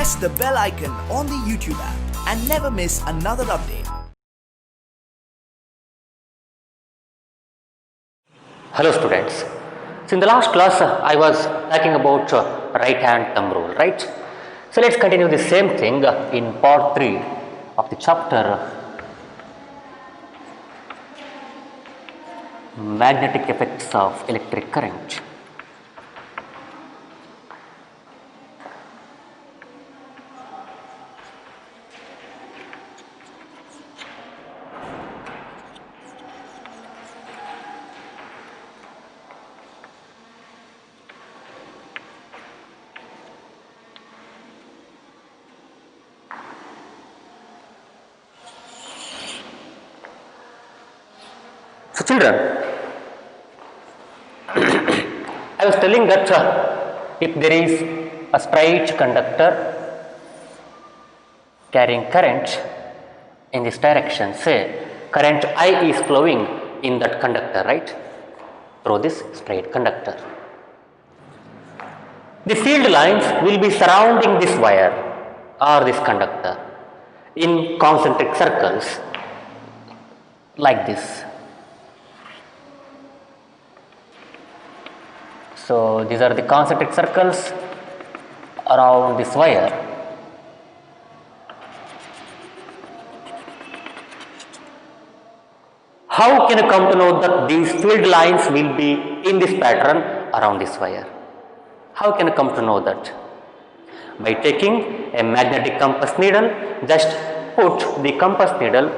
press the bell icon on the YouTube app and never miss another update. Hello students. So in the last class I was talking about right hand thumb rule, right? So let's continue the same thing in part 3 of the chapter magnetic effects of electric current. So children, I was telling that if there is a straight conductor carrying current in this direction, say current I is flowing in that conductor, right, through this straight conductor. The field lines will be surrounding this wire or this conductor in concentric circles like this. So these are the concentric circles around this wire. How can you come to know that these field lines will be in this pattern around this wire? How can you come to know that? By taking a magnetic compass needle, just put the compass needle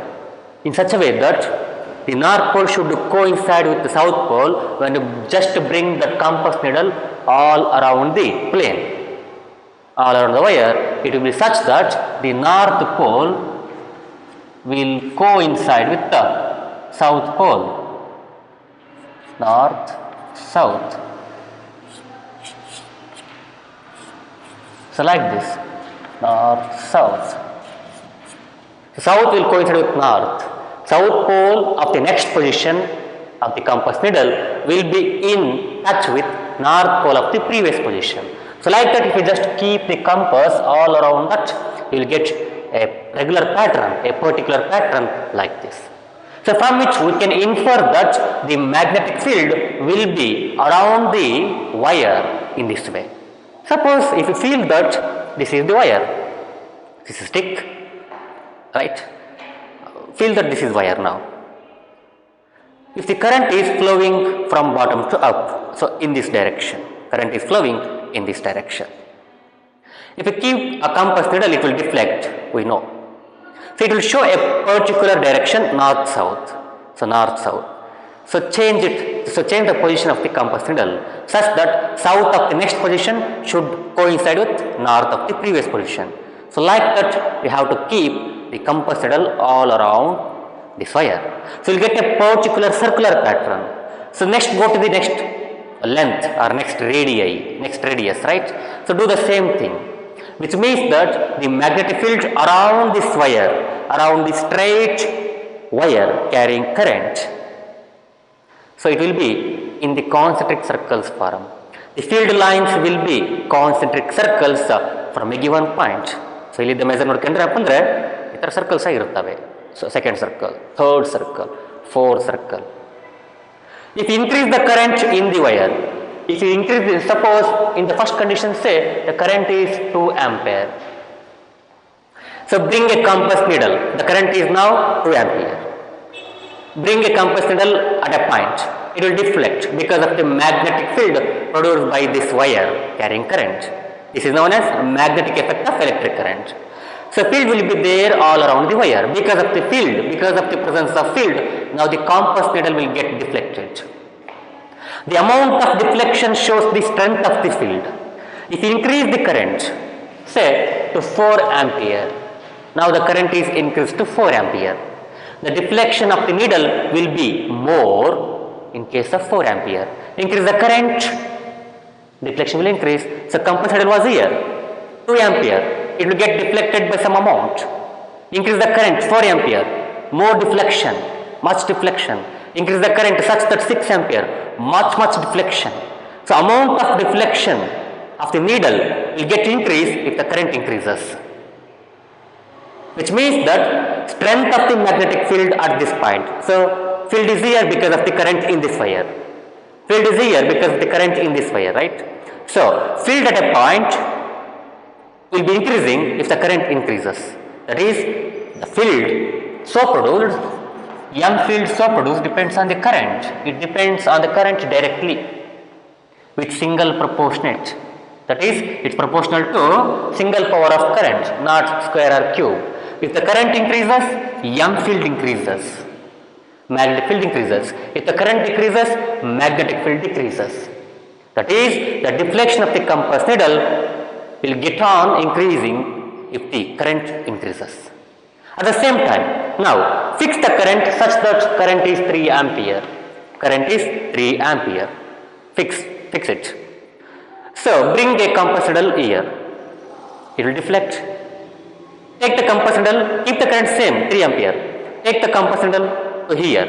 in such a way that the north pole should coincide with the south pole. When you just bring the compass needle all around the plane, all around the wire, it will be such that the north pole will coincide with the south pole. North, south. So like this, north, south. The south will coincide with north. South pole of the next position of the compass needle will be in touch with north pole of the previous position. So like that, if you just keep the compass all around that, you will get a regular pattern, a particular pattern like this. So from which we can infer that the magnetic field will be around the wire in this way. Suppose if you feel that this is the wire, this is stick, right? Feel that this is wire now. If the current is flowing from bottom to up, so in this direction, current is flowing in this direction. If you keep a compass needle, it will deflect, we know. So it will show a particular direction, north-south. So north-south. So change it, so change the position of the compass needle such that south of the next position should coincide with north of the previous position. So like that, we have to keep the compass needle all around this wire. So you will get a particular circular pattern. So next go to the next length or next radius, right? So do the same thing, which means that the magnetic field around this wire, around the straight wire carrying current, so it will be in the concentric circles form. The field lines will be concentric circles from a given point. So ಇಲ್ಲಿ measure ನೋಡ್ಕೊಂಡ್ರಪ್ಪ ಅಂದ್ರೆ ಈ ಥರ circles ಆಗಿರುತ್ತವೆ. So second circle, third circle, fourth circle. If you increase the current in the wire, if you increase, suppose in the first condition, say the current is 2 ampere. So bring a compass needle, the current is now 2 ampere. Bring a compass needle at a point, it will deflect because of the magnetic field produced by this wire carrying current. This is known as magnetic effect of electric current. So field will be there all around the wire because of the field, because of the presence of field. Now the compass needle will get deflected. The amount of deflection shows the strength of the field. If you increase the current, say to 4 ampere, now the current is increased to 4 ampere. The deflection of the needle will be more in case of 4 ampere. Increase the current, deflection will increase. So compass needle was here, 2 ampere, it will get deflected by some amount. Increase the current, 4 ampere, more deflection, much deflection. Increase the current such that 6 ampere, much deflection. So amount of deflection of the needle will get increased if the current increases, which means that strength of the magnetic field at this point. So field is here because of the current in this wire. Field is here because of the current in this wire, right? So field at a point will be increasing if the current increases. That is, the field so produced, M field so produced depends on the current. It depends on the current directly with single proportionate. That is, it's proportional to single power of current, not square or cube. If the current increases, M field increases, magnetic field increases. If the current decreases, magnetic field decreases. That is, the deflection of the compass needle will get on increasing if the current increases. At the same time, now fix the current such that current is 3 ampere. Current is 3 ampere. Fix it. So bring a compass needle here. It will deflect. Take the compass needle, keep the current same 3 ampere. Take the compass needle to here.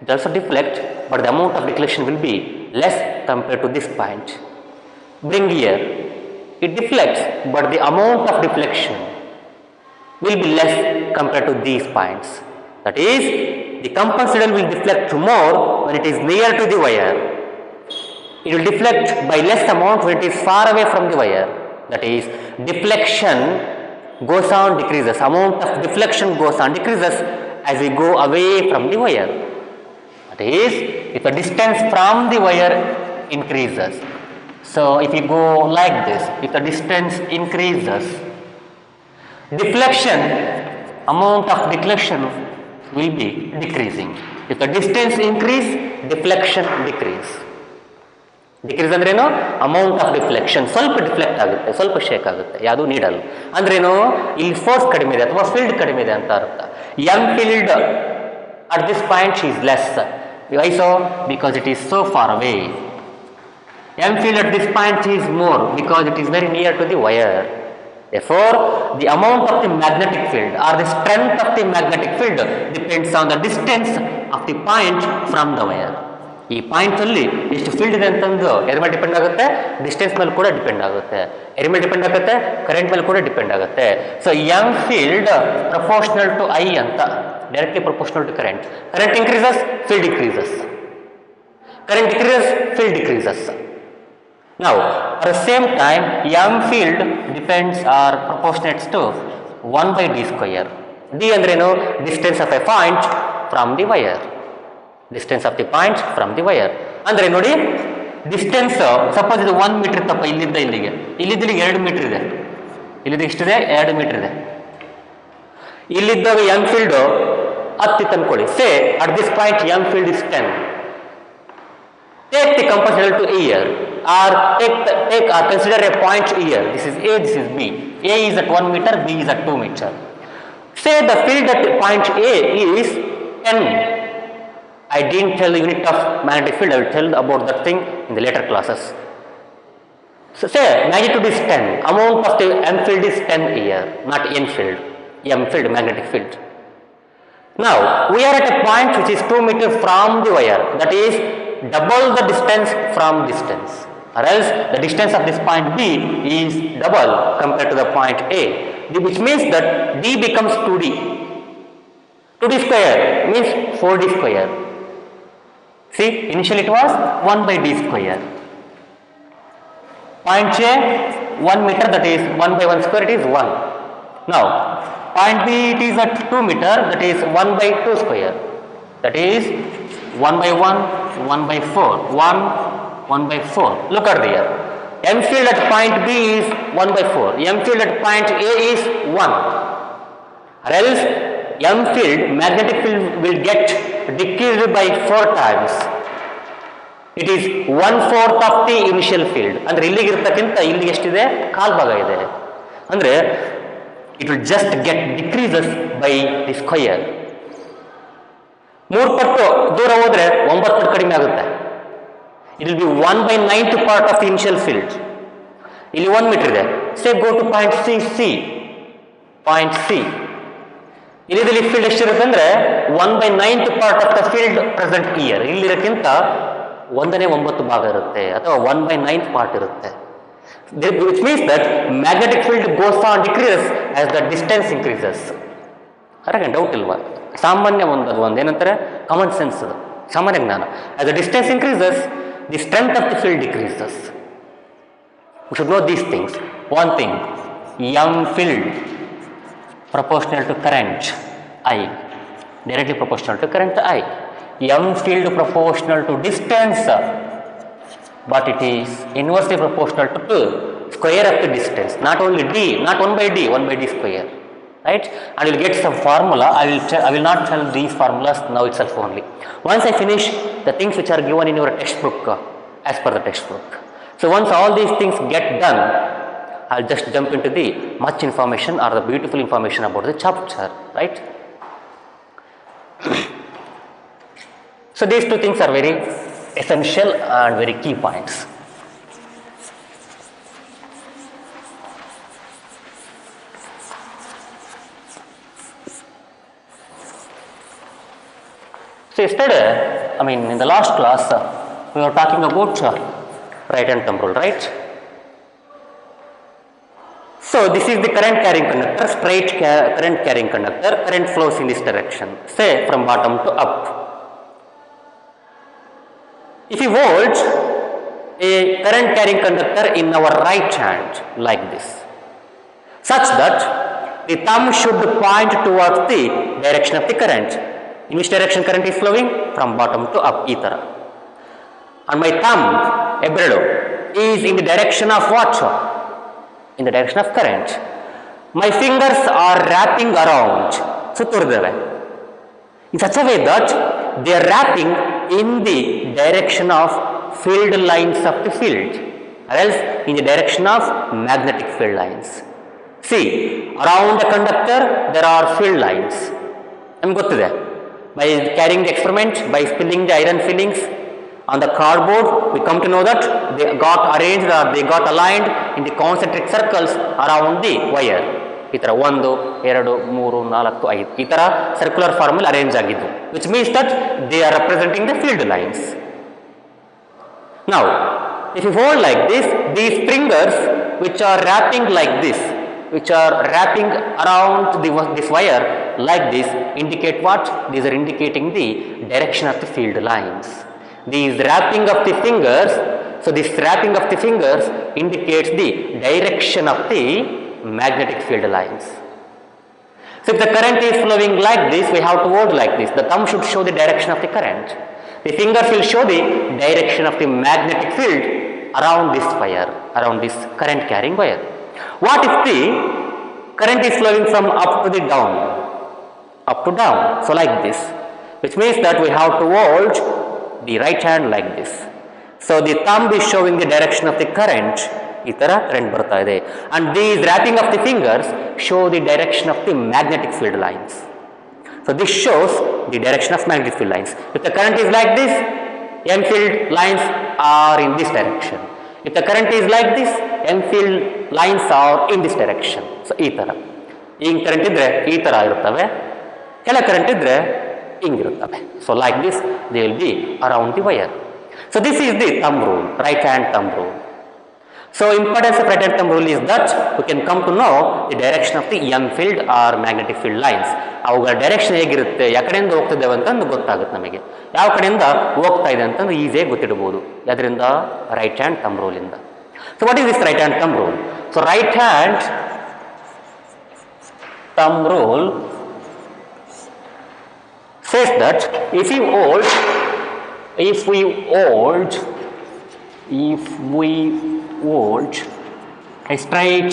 It also deflect, but the amount of deflection will be less compared to this point. Bring here. It deflects, but the amount of deflection will be less compared to these points. That is, the compass needle will deflect more when it is near to the wire. It will deflect by less amount when it is far away from the wire. That is, deflection goes on decreases. Amount of deflection goes on decreases as we go away from the wire. That is, if the distance from the wire increases. So if you go like this, if the distance increases, deflection, amount of deflection will be decreasing. If the distance increase, deflection decrease. Decrease ಅಂದ್ರೇನು, amount of deflection ಸ್ವಲ್ಪ deflect ಆಗುತ್ತೆ, ಸ್ವಲ್ಪ shake ಆಗುತ್ತೆ. ಯಾವುದು needle ಅಂದ್ರೇನು, ಇಲ್ಲಿ force ಕಡಿಮೆ ಇದೆ ಅಥವಾ ಫೀಲ್ಡ್ ಕಡಿಮೆ ಇದೆ ಅಂತ ಅರ್ಥ. M field at this point is less. Why so? Because it is so far away. M field at this point is more because it is very near to the wire. Therefore, the amount of the magnetic field or the strength of the magnetic field depends on the distance of the point from the wire. ಈ point ಅಲ್ಲಿ ಎಷ್ಟು field ಇದೆ ಅಂತಂದು ಎದ್ರ ಮೇಲೆ depend ಆಗುತ್ತೆ, distance ಮೇಲೆ ಕೂಡ ಡಿಪೆಂಡ್ ಆಗುತ್ತೆ, ಎದ್ರ ಮೇಲೆ ಡಿಪೆಂಡ್ ಆಗುತ್ತೆ, ಕರೆಂಟ್ ಮೇಲೆ ಕೂಡ ಡಿಪೆಂಡ್ ಆಗುತ್ತೆ. So EM field proportional to I ಅಂತ, directly proportional to current. Current increases, field decreases. Current decreases, field decreases. Now, at the same time, M field depends or proportionates to 1 by d square. D andreno distance of a point from the wire. Distance of the point from the wire. Andre nodi distance suppose ಇದು 1 metre ತಪ್ಪ, ಇಲ್ಲಿಂದ ಇಲ್ಲಿಗೆ, ಇಲ್ಲಿಂದ 2 metre ಇದೆ, ಇಲ್ಲಿಂದ ಎಷ್ಟಿದೆ 2 metre ಇದೆ. ಇಲ್ಲಿದ್ದಾಗ M field 10 ಅನ್ಕೊಳ್ಳಿ. Say at this point M field is 10. Take the compass needle to here, or take or consider a point here. This is A, this is B. A is at 1 meter, B is at 2 meter. Say the field at point A is 10. I didn't tell the unit of magnetic field. I will tell about that thing in the later classes. So say magnitude is 10. Amount of the M field is 10 here, not N field. M field, magnetic field. Now we are at a point which is 2 meters from the wire. That is double the distance from distance, or else the distance of this point B is double compared to the point A, which means that D becomes 2D. 2D square means 4D square. See, initially it was 1 by D square. Point A 1 meter, that is 1 by 1 square, it is 1. Now point B, it is at 2 meter, that is 1 by 2 square, that is 1 by 1, 1 by 4, 1 by 4. Look at there. M field at point B is 1 by 4. M field at point A is 1. Or else M field, magnetic field will get decreased by 4 times. It is 1/4 of the initial field. ಅಂದ್ರೆ ಇಲ್ಲಿಗೆ ಇರತಕ್ಕಿಂತ ಇಲ್ಲಿಗೆ ಎಷ್ಟಿದೆ? ಕಾಲ್ ಭಾಗ ಇದೆ. ಅಂದ್ರೆ it will just get decreases by the square. 3 ಪಟ್ಟು ದೂರ ಹೋದ್ರೆ 9 ಪಟ್ಟು ಕಡಿಮೆ ಆಗುತ್ತೆ. It will be 1 by 9th part of the initial field. ಇಲ್ಲಿ 1 ಮೀಟರ್ ಇದೆ. Say go to point C. Point C. ಇಲ್ಲಿ ಫೀಲ್ಡ್ ಎಷ್ಟಿರುತ್ತೆ ಅಂದ್ರೆ 1 by 9th part of the field present here. ಇಲ್ಲಿರಕ್ಕಿಂತ ಒಂದನೇ 9 ಭಾಗ ಇರುತ್ತೆ ಅಥವಾ 1/9 ಪಾರ್ಟ್ ಇರುತ್ತೆ. Which means that magnetic field goes on decreases as the distance increases. Correct, doubt ಇಲ್ವಾ? ಸಾಮಾನ್ಯ ಅದು ಏನಂತಾರೆ, ಕಾಮನ್ ಸೆನ್ಸ್, ಅದು ಸಾಮಾನ್ಯ ಜ್ಞಾನ. As the distance increases the strength of the field decreases. We should know these things. One thing, M field proportional to current I, directly proportional to current I. M field proportional to distance, but it is inversely proportional to square of the distance. Not only d, not 1/d, 1/d square, right? And you'll get some formula. I will not tell these formulas now itself only. Once I finish the things which are given in your textbook, as per the textbook. So once all these things get done, I'll just jump into the much information or the beautiful information about the chapter, right? So these two things are very essential and very key points. So yesterday, in the last class, we were talking about right hand thumb rule, right? So this is the current carrying conductor, straight current carrying conductor. Current flows in this direction, say from bottom to up. If you hold a current carrying conductor in our right hand like this, such that the thumb should point towards the direction of the current. In which direction current is flowing? From bottom to up, ether. And my thumb, ebredo, is in the direction of what? In the direction of current. My fingers are wrapping around, suturdave, in such a way that they are wrapping in the direction of field lines of the field, or else in the direction of magnetic field lines. See, around the conductor there are field lines. I'm good to that. By carrying the experiment, by spilling the iron fillings on the cardboard, we come to know that they got arranged or they got aligned in the concentric circles around the wire. ಈ ಥರ 1 2 3 4 5 ಈ ಥರ circular ಫಾರ್ಮಲ್ಲಿ arrange ಆಗಿದ್ದು, which means that they R representing the field lines. Now, if you hold like this, these fingers which are wrapping like this, which are wrapping around this wire like this, indicate what? These are indicating the direction of the field lines. These wrapping of the fingers, so this wrapping of the fingers indicates the direction of the magnetic field lines. So if the current is flowing like this, we have to hold like this. The thumb should show the direction of the current. The fingers will show the direction of the magnetic field around this wire, around this current carrying wire. What if the current is flowing from up to the down, up to down, so like this, which means that we have to hold the right hand like this. So the thumb is showing the direction of the current, ಈ ಥರ current ಬರ್ತಾ ಇದೆ, and these wrapping of the fingers show the direction of the magnetic field lines. So this shows the direction of magnetic field lines. If the current is like this, M field lines are in this direction. If the current is like this, M field lines are in this direction. So ಈ ಥರ ಹಿಂಗೆ current ಇದ್ದರೆ ಈ ಥರ ಇರ್ತವೆ, ಕೆಳ current ಇದ್ದರೆ ಹಿಂಗಿರುತ್ತವೆ. So like this they will be around the wire. So this is the thumb rule, right hand thumb rule. So importance of right hand thumb rule is that we can come to know the direction of the M field or magnetic field lines. ಅವುಗಳ direction ಹೇಗಿರುತ್ತೆ, ಯಾವ ಕಡೆಯಿಂದ ಹೋಗ್ತಿದ್ದೇವೆ ಅಂತಂದು ಗೊತ್ತಾಗುತ್ತೆ ನಮಗೆ. ಯಾವ ಕಡೆಯಿಂದ ಹೋಗ್ತಾ ಇದೆ ಅಂತಂದು ಈಸಿಯಾಗಿ ಗೊತ್ತಿಡ್ಬೋದು. ಅದರಿಂದ ರೈಟ್ ಹ್ಯಾಂಡ್ ಥಂಬ್ ರೂಲಿಂದ. So what is this right hand thumb rule? So right hand thumb rule says that if we hold a straight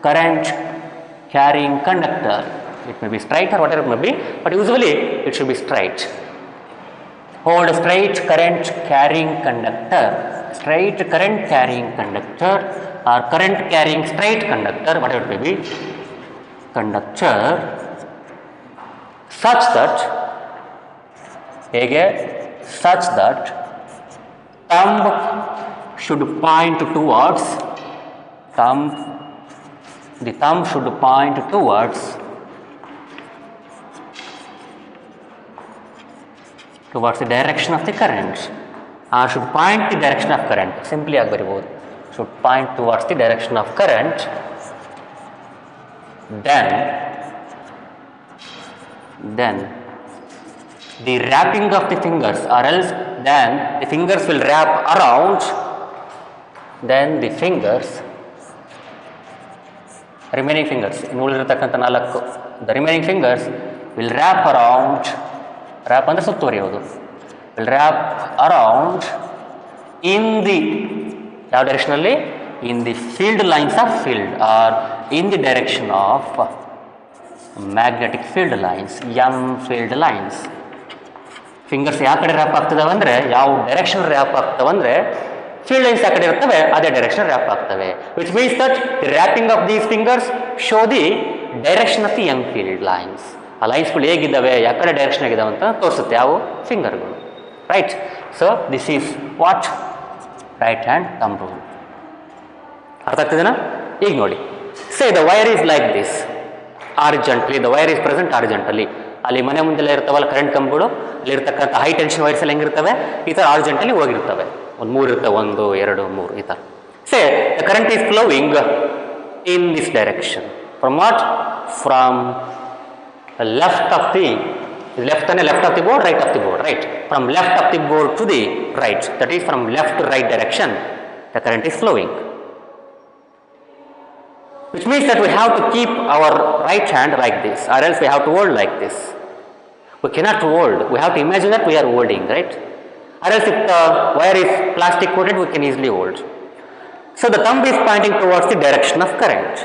current carrying conductor, it may be straight or whatever it may be, but usually it should be straight. Hold a straight current carrying conductor or current carrying straight conductor, whatever it may be, conductor, such that thumb should point towards the thumb should point towards towards the direction of the current or should point the direction of current. Simply ಆಗಿ ಬರಿಬಹುದು. Should point towards the direction of current. Then the wrapping of the fingers, or else then the fingers will wrap around. Then the fingers, remaining fingers, ಇನ್ನು ಉಳಿದಿರತಕ್ಕಂಥ 4, the remaining fingers will wrap around, wrap ಅಂದರೆ ಸುತ್ತುವರಿಯೋದು, will wrap around in the ಯಾವ ಡೈರೆಕ್ಷನಲ್ಲಿ, in the field lines of field or in the direction of magnetic field lines, M field lines. Fingers ಯಾವ ಕಡೆ rap ಆಗ್ತದವೆ ಅಂದರೆ, ಯಾವ direction rap ಆಗ್ತವೆ field lines ಯಾವ ಕಡೆ ಇರ್ತವೆ ಅದೇ ಡೈರೆಕ್ಷನ್ ರ್ಯಾಪ್ ಆಗ್ತವೆ. Which means that the wrapping of these fingers show the direction of the EM field lines. ಆ ಲೈನ್ಸ್ಗಳು ಹೇಗಿದ್ದಾವೆ, ಯಾವ ಕಡೆ ಡೈರೆಕ್ಷನ್ ಆಗಿದ್ದಾವೆ ಅಂತ ತೋರಿಸುತ್ತೆ ಯಾವ ಫಿಂಗರ್ಗಳು. Right. So this is what right hand thumb rule. ಅರ್ಥ ಆಗ್ತದೇನಾ? ಈಗ ನೋಡಿ, say the wire is like this horizontally, the wire is present horizontally. ಅಲ್ಲಿ ಮನೆ ಮುಂದೆಲ್ಲ ಇರ್ತಾವಲ್ಲ ಕರೆಂಟ್ ಕಂಬಗಳು, ಅಲ್ಲಿರ್ತಕ್ಕಂಥ ಹೈ ಟೆನ್ಷನ್ ವೈರ್ಸ್ ಎಲ್ಲ ಹೆಂಗಿರ್ತವೆ, ಈ ಥರ ಆರಿಜೆಂಟಲಿ ಹೋಗಿರ್ತವೆ. ಒಂದು 3 ಇರ್ತವೆ, 1 2 3 ಈ ಥರ. Say the current is flowing in this direction from what, from left of the left of the board, right of the board, right, from left of the board to the right, that is from left to right direction the current is flowing. Which means that we have to keep our right hand like this, or else we have to hold like this. We cannot hold. We have to imagine that we are holding, right? Or else if the wire is plastic coated, we can easily hold. So the thumb is pointing towards the direction of current.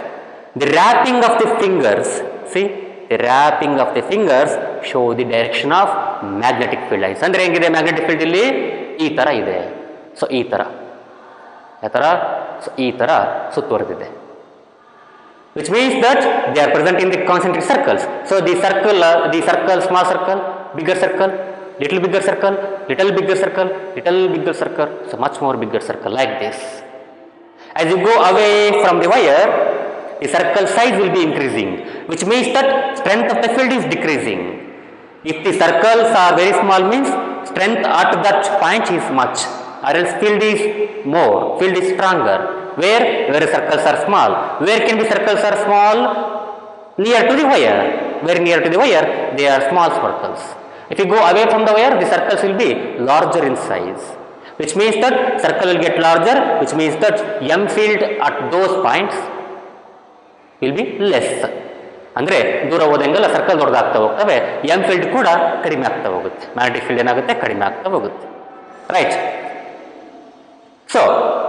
The wrapping of the fingers, see, the wrapping of the fingers show the direction of magnetic field lines. ಅಂದ್ರೆ ಹೆಂಗಿದೆ magnetic field ಇಲ್ಲಿ? ಈ ಥರ ಇದೆ. So ಈ ಥರ, ಯಾವ ಥರ? ಸೊ ಈ ಥರ ಸುತ್ತುವರೆದಿದೆ. Which means that they are present in the concentric circles. So the circle, small circle, bigger circle, little bigger circle, little bigger circle, little bigger circle, so much more bigger circle like this. As you go away from the wire, the circle size will be increasing, which means that strength of the field is decreasing. If the circles are very small, means strength at that point is much, or else field is more, field is stronger. Where circles are small. Where can be circles are small? Near to the wire. Very near to the wire, they are small circles. If you go away from the wire, the circles will be larger in size. Which means that circle will get larger, which means that M field at those points will be less. ಅಂದರೆ ದೂರ ಹೋದಂಗೆಲ್ಲ circle ದೊಡ್ಡದಾಗ್ತಾ ಹೋಗ್ತವೆ, M field ಕೂಡ ಕಡಿಮೆ ಆಗ್ತಾ ಹೋಗುತ್ತೆ. Magnetic field ಏನಾಗುತ್ತೆ, ಕಡಿಮೆ ಆಗ್ತಾ ಹೋಗುತ್ತೆ. Right. So,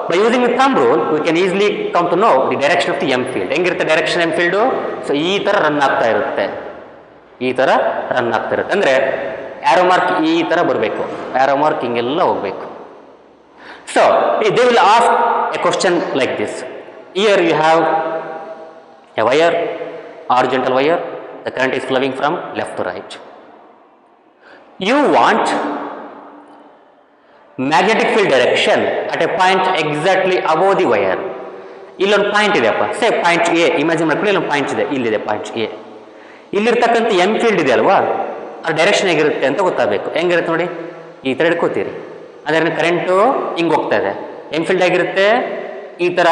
by using the thumb rule, we can easily come to know the direction of the M field. ಹೆಂಗಿರುತ್ತೆ ಡೈರೆಕ್ಷನ್ ಎಮ್ ಫೀಲ್ಡು? ಸೊ ಈ ಥರ ರನ್ ಆಗ್ತಾ ಇರುತ್ತೆ, ಈ ಥರ ರನ್ ಆಗ್ತಾ ಇರುತ್ತೆ. ಅಂದರೆ ಆ್ಯರೋ ಮಾರ್ಕ್ ಈ ಥರ ಬರಬೇಕು, ಆ್ಯರೋ ಮಾರ್ಕ್ ಹಿಂಗೆಲ್ಲ ಹೋಗಬೇಕು. So they will ask a question like this. Here you have a wire, horizontal wire, the current is flowing from left to right. You want magnetic field direction at a point exactly above the wire. ಇಲ್ಲೊಂದು point ಇದೆಯಪ್ಪ, ಸೇ point A imagine ಮಾಡ್ಕೊಳ್ಳಿ. ಇಲ್ಲೊಂದು point ಇದೆ, ಇಲ್ಲಿದೆ point A. ಇಲ್ಲಿರ್ತಕ್ಕಂಥ M field ಇದೆ ಅಲ್ವಾ, ಆ ಡೈರೆಕ್ಷನ್ ಹೇಗಿರುತ್ತೆ ಅಂತ ಗೊತ್ತಾಗಬೇಕು. ಹೆಂಗಿರುತ್ತೆ ನೋಡಿ, ಈ ಥರ ಹಿಡ್ಕೋತೀರಿ, ಅದರ ಕರೆಂಟು ಹಿಂಗೆ ಹೋಗ್ತಾ ಇದೆ. ಎಮ್ ಫೀಲ್ಡ್ ಆಗಿರುತ್ತೆ ಈ ಥರ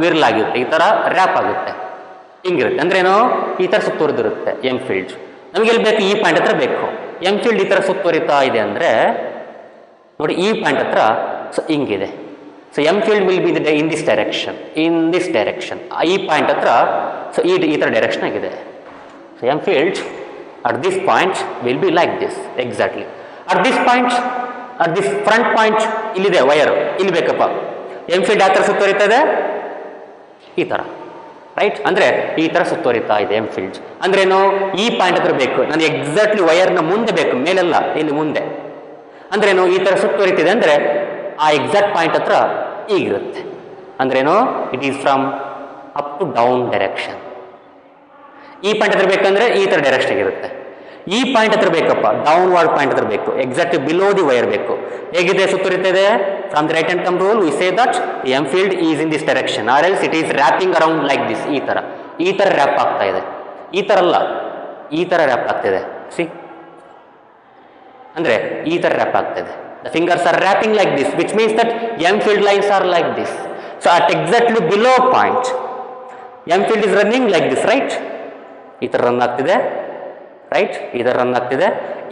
ವಿರ್ಲ್ ಆಗಿರುತ್ತೆ, ಈ ಥರ ರ್ಯಾಪ್ ಆಗುತ್ತೆ, ಹಿಂಗಿರುತ್ತೆ. ಅಂದ್ರೇನು, ಈ ಥರ ಸುತ್ತುವರೆದಿರುತ್ತೆ ಎಮ್ ಫೀಲ್ಡ್. ನಮಗೆಲ್ಲಿ ಬೇಕು, ಈ ಪಾಯಿಂಟ್ ಹತ್ರ ಬೇಕು. ಎಮ್ ಫೀಲ್ಡ್ ಈ ಥರ ಸುತ್ತುವರಿತಾ ಇದೆ ಅಂದರೆ ನೋಡಿ, ಈ ಪಾಯಿಂಟ್ ಹತ್ರ ಸೊ ಹಿಂಗಿದೆ. So M field will B in this direction, ಈ ಪಾಯಿಂಟ್ ಹತ್ರ ಸೊ ಈ ಥರ ಡೈರೆಕ್ಷನ್ ಆಗಿದೆ. So M field at this point will be like this exactly. At this point, at this front point ಇಲ್ಲಿದೆ wire, ಇಲ್ಲಿ ಬೇಕಪ್ಪ. M field ಯಾವ ಥರ ಸುತ್ತುವರಿತದೆ, ಈ ಥರ, ರೈಟ್. ಅಂದರೆ ಈ ಥರ ಸುತ್ತುವರಿತಾ ಇದೆ ಎಮ್ ಫೀಲ್ಡ್. ಅಂದ್ರೇನು, ಈ ಪಾಯಿಂಟ್ ಹತ್ರ ಬೇಕು, ನನಗೆ ಎಕ್ಸಾಕ್ಟ್ಲಿ ವಯರ್ನ ಮುಂದೆ ಬೇಕು, ಮೇಲೆಲ್ಲ ಇಲ್ಲಿ ಮುಂದೆ. ಅಂದ್ರೇನು, ಈ ಥರ ಸುತ್ತುವರಿತಿದೆ ಅಂದರೆ ಆ ಎಕ್ಸಾಕ್ಟ್ ಪಾಯಿಂಟ್ ಹತ್ರ ಈಗಿರುತ್ತೆ. ಅಂದ್ರೇನು, it is from up to down direction. ಈ ಪಾಯಿಂಟ್ ಹತ್ರ ಬೇಕಂದ್ರೆ ಈ ಥರ ಡೈರೆಕ್ಷನ್ ಆಗಿರುತ್ತೆ. ಈ ಪಾಯಿಂಟ್ ಹತ್ರ ಬೇಕಪ್ಪ, ಡೌನ್ವರ್ಡ್ ಪಾಯಿಂಟ್ ಹತ್ರ ಬೇಕು, ಎಕ್ಸಾಕ್ಟ್ಲಿ ಬಿಲೋ ದಿ ವೈರ್ ಬೇಕು. ಹೇಗಿದೆ ಸುತ್ತುವರಿತಿದೆ? From the right hand thumb rule we say that the EM field is in this direction, or else it is wrapping around like this. ಈ ಥರ rap ಆಗ್ತಾ ಇದೆ, ಈ ಥರ ಅಲ್ಲ, ಈ ಥರ ರ್ಯಾಪ್ ಆಗ್ತಿದೆ. ಸಿ, ಅಂದರೆ ಈ ಥರ ರ್ಯಾಪ್ ಆಗ್ತದೆ. The fingers are wrapping like this, which means that M field lines are like this. So at exactly below point M field is running like this, right? ಈ ಥರ ರನ್ ಆಗ್ತಿದೆ, right? ಈ ಥರ run ಆಗ್ತಿದೆ.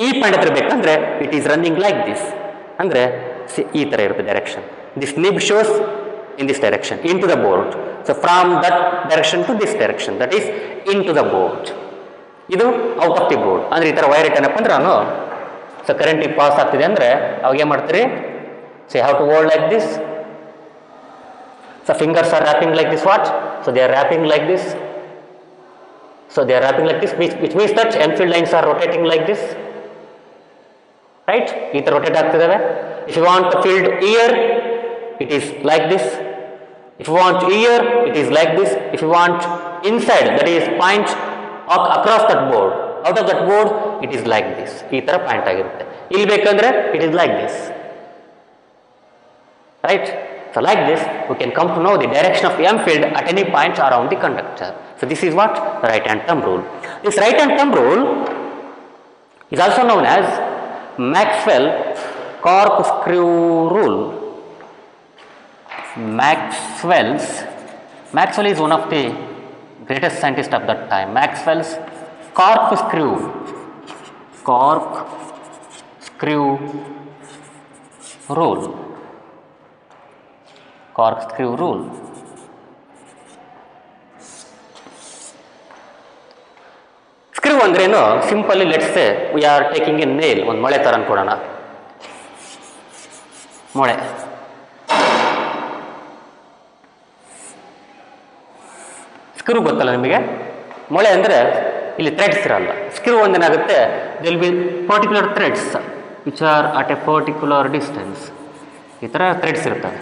ಈ point ಹತ್ರ ಬೇಕಂದ್ರೆ it is running like this, ಅಂದರೆ ಈ ಥರ ಇರುತ್ತೆ direction. This nib shows in this direction into the board. So from that direction to this direction, that is into the board. ಇದು ಔಟ್ ಆಫ್ ದಿ ಬೋರ್ಡ್. ಅಂದರೆ ಈ ಥರ wire ಇಟ್ಟನಪ್ಪ ಅಂದ್ರೆ ನಾನು ಸೊ ಕರೆಂಟಿಗೆ ಪಾಸ್ ಆಗ್ತಿದೆ ಅಂದರೆ ಅವಾಗ ಏನು ಮಾಡ್ತೀರಿ? So how to hold like this. So fingers are wrapping like this. What? So they are wrapping like this. So they are wrapping like this, which means that EM field lines are rotating like this, right? ಈ ಥರ rotate ಆಗ್ತಿದ್ದಾವೆ. If you want the field here, it is like this. If you want here, it is like this. If you want inside, that is point across that board, out of that board, it is like this. ಈ ಥರ point ಆಗಿರುತ್ತೆ. ಇಲ್ಲಿ ಬೇಕಂದ್ರೆ it is like this, right? So like this, we can come to know the direction of M field at any point around the conductor. So this is what? The right hand thumb rule. This right hand thumb rule is also known as Maxwell corkscrew rule. Maxwell is one of the greatest scientists of that time. Maxwell's corkscrew rule. Corkscrew rule. Screw ಅಂದ್ರೇನು? Simply let's say we are taking A nail, ಒಂದು ಮೊಳೆ ಥರ ಅನ್ಕೊಡೋಣ. ಮೊಳೆ. Screw ಗೊತ್ತಲ್ಲ ನಿಮಗೆ? ಮೊಳೆ ಅಂದರೆ ಇಲ್ಲಿ ಥ್ರೆಡ್ಸ್ ಇರಲ್ಲ. ಸ್ಕ್ರೂ ಒಂದೇನಾಗುತ್ತೆ, there'll be particular threads which are at a particular distance. ಈ ಥರ ಥ್ರೆಡ್ಸ್ ಇರ್ತವೆ,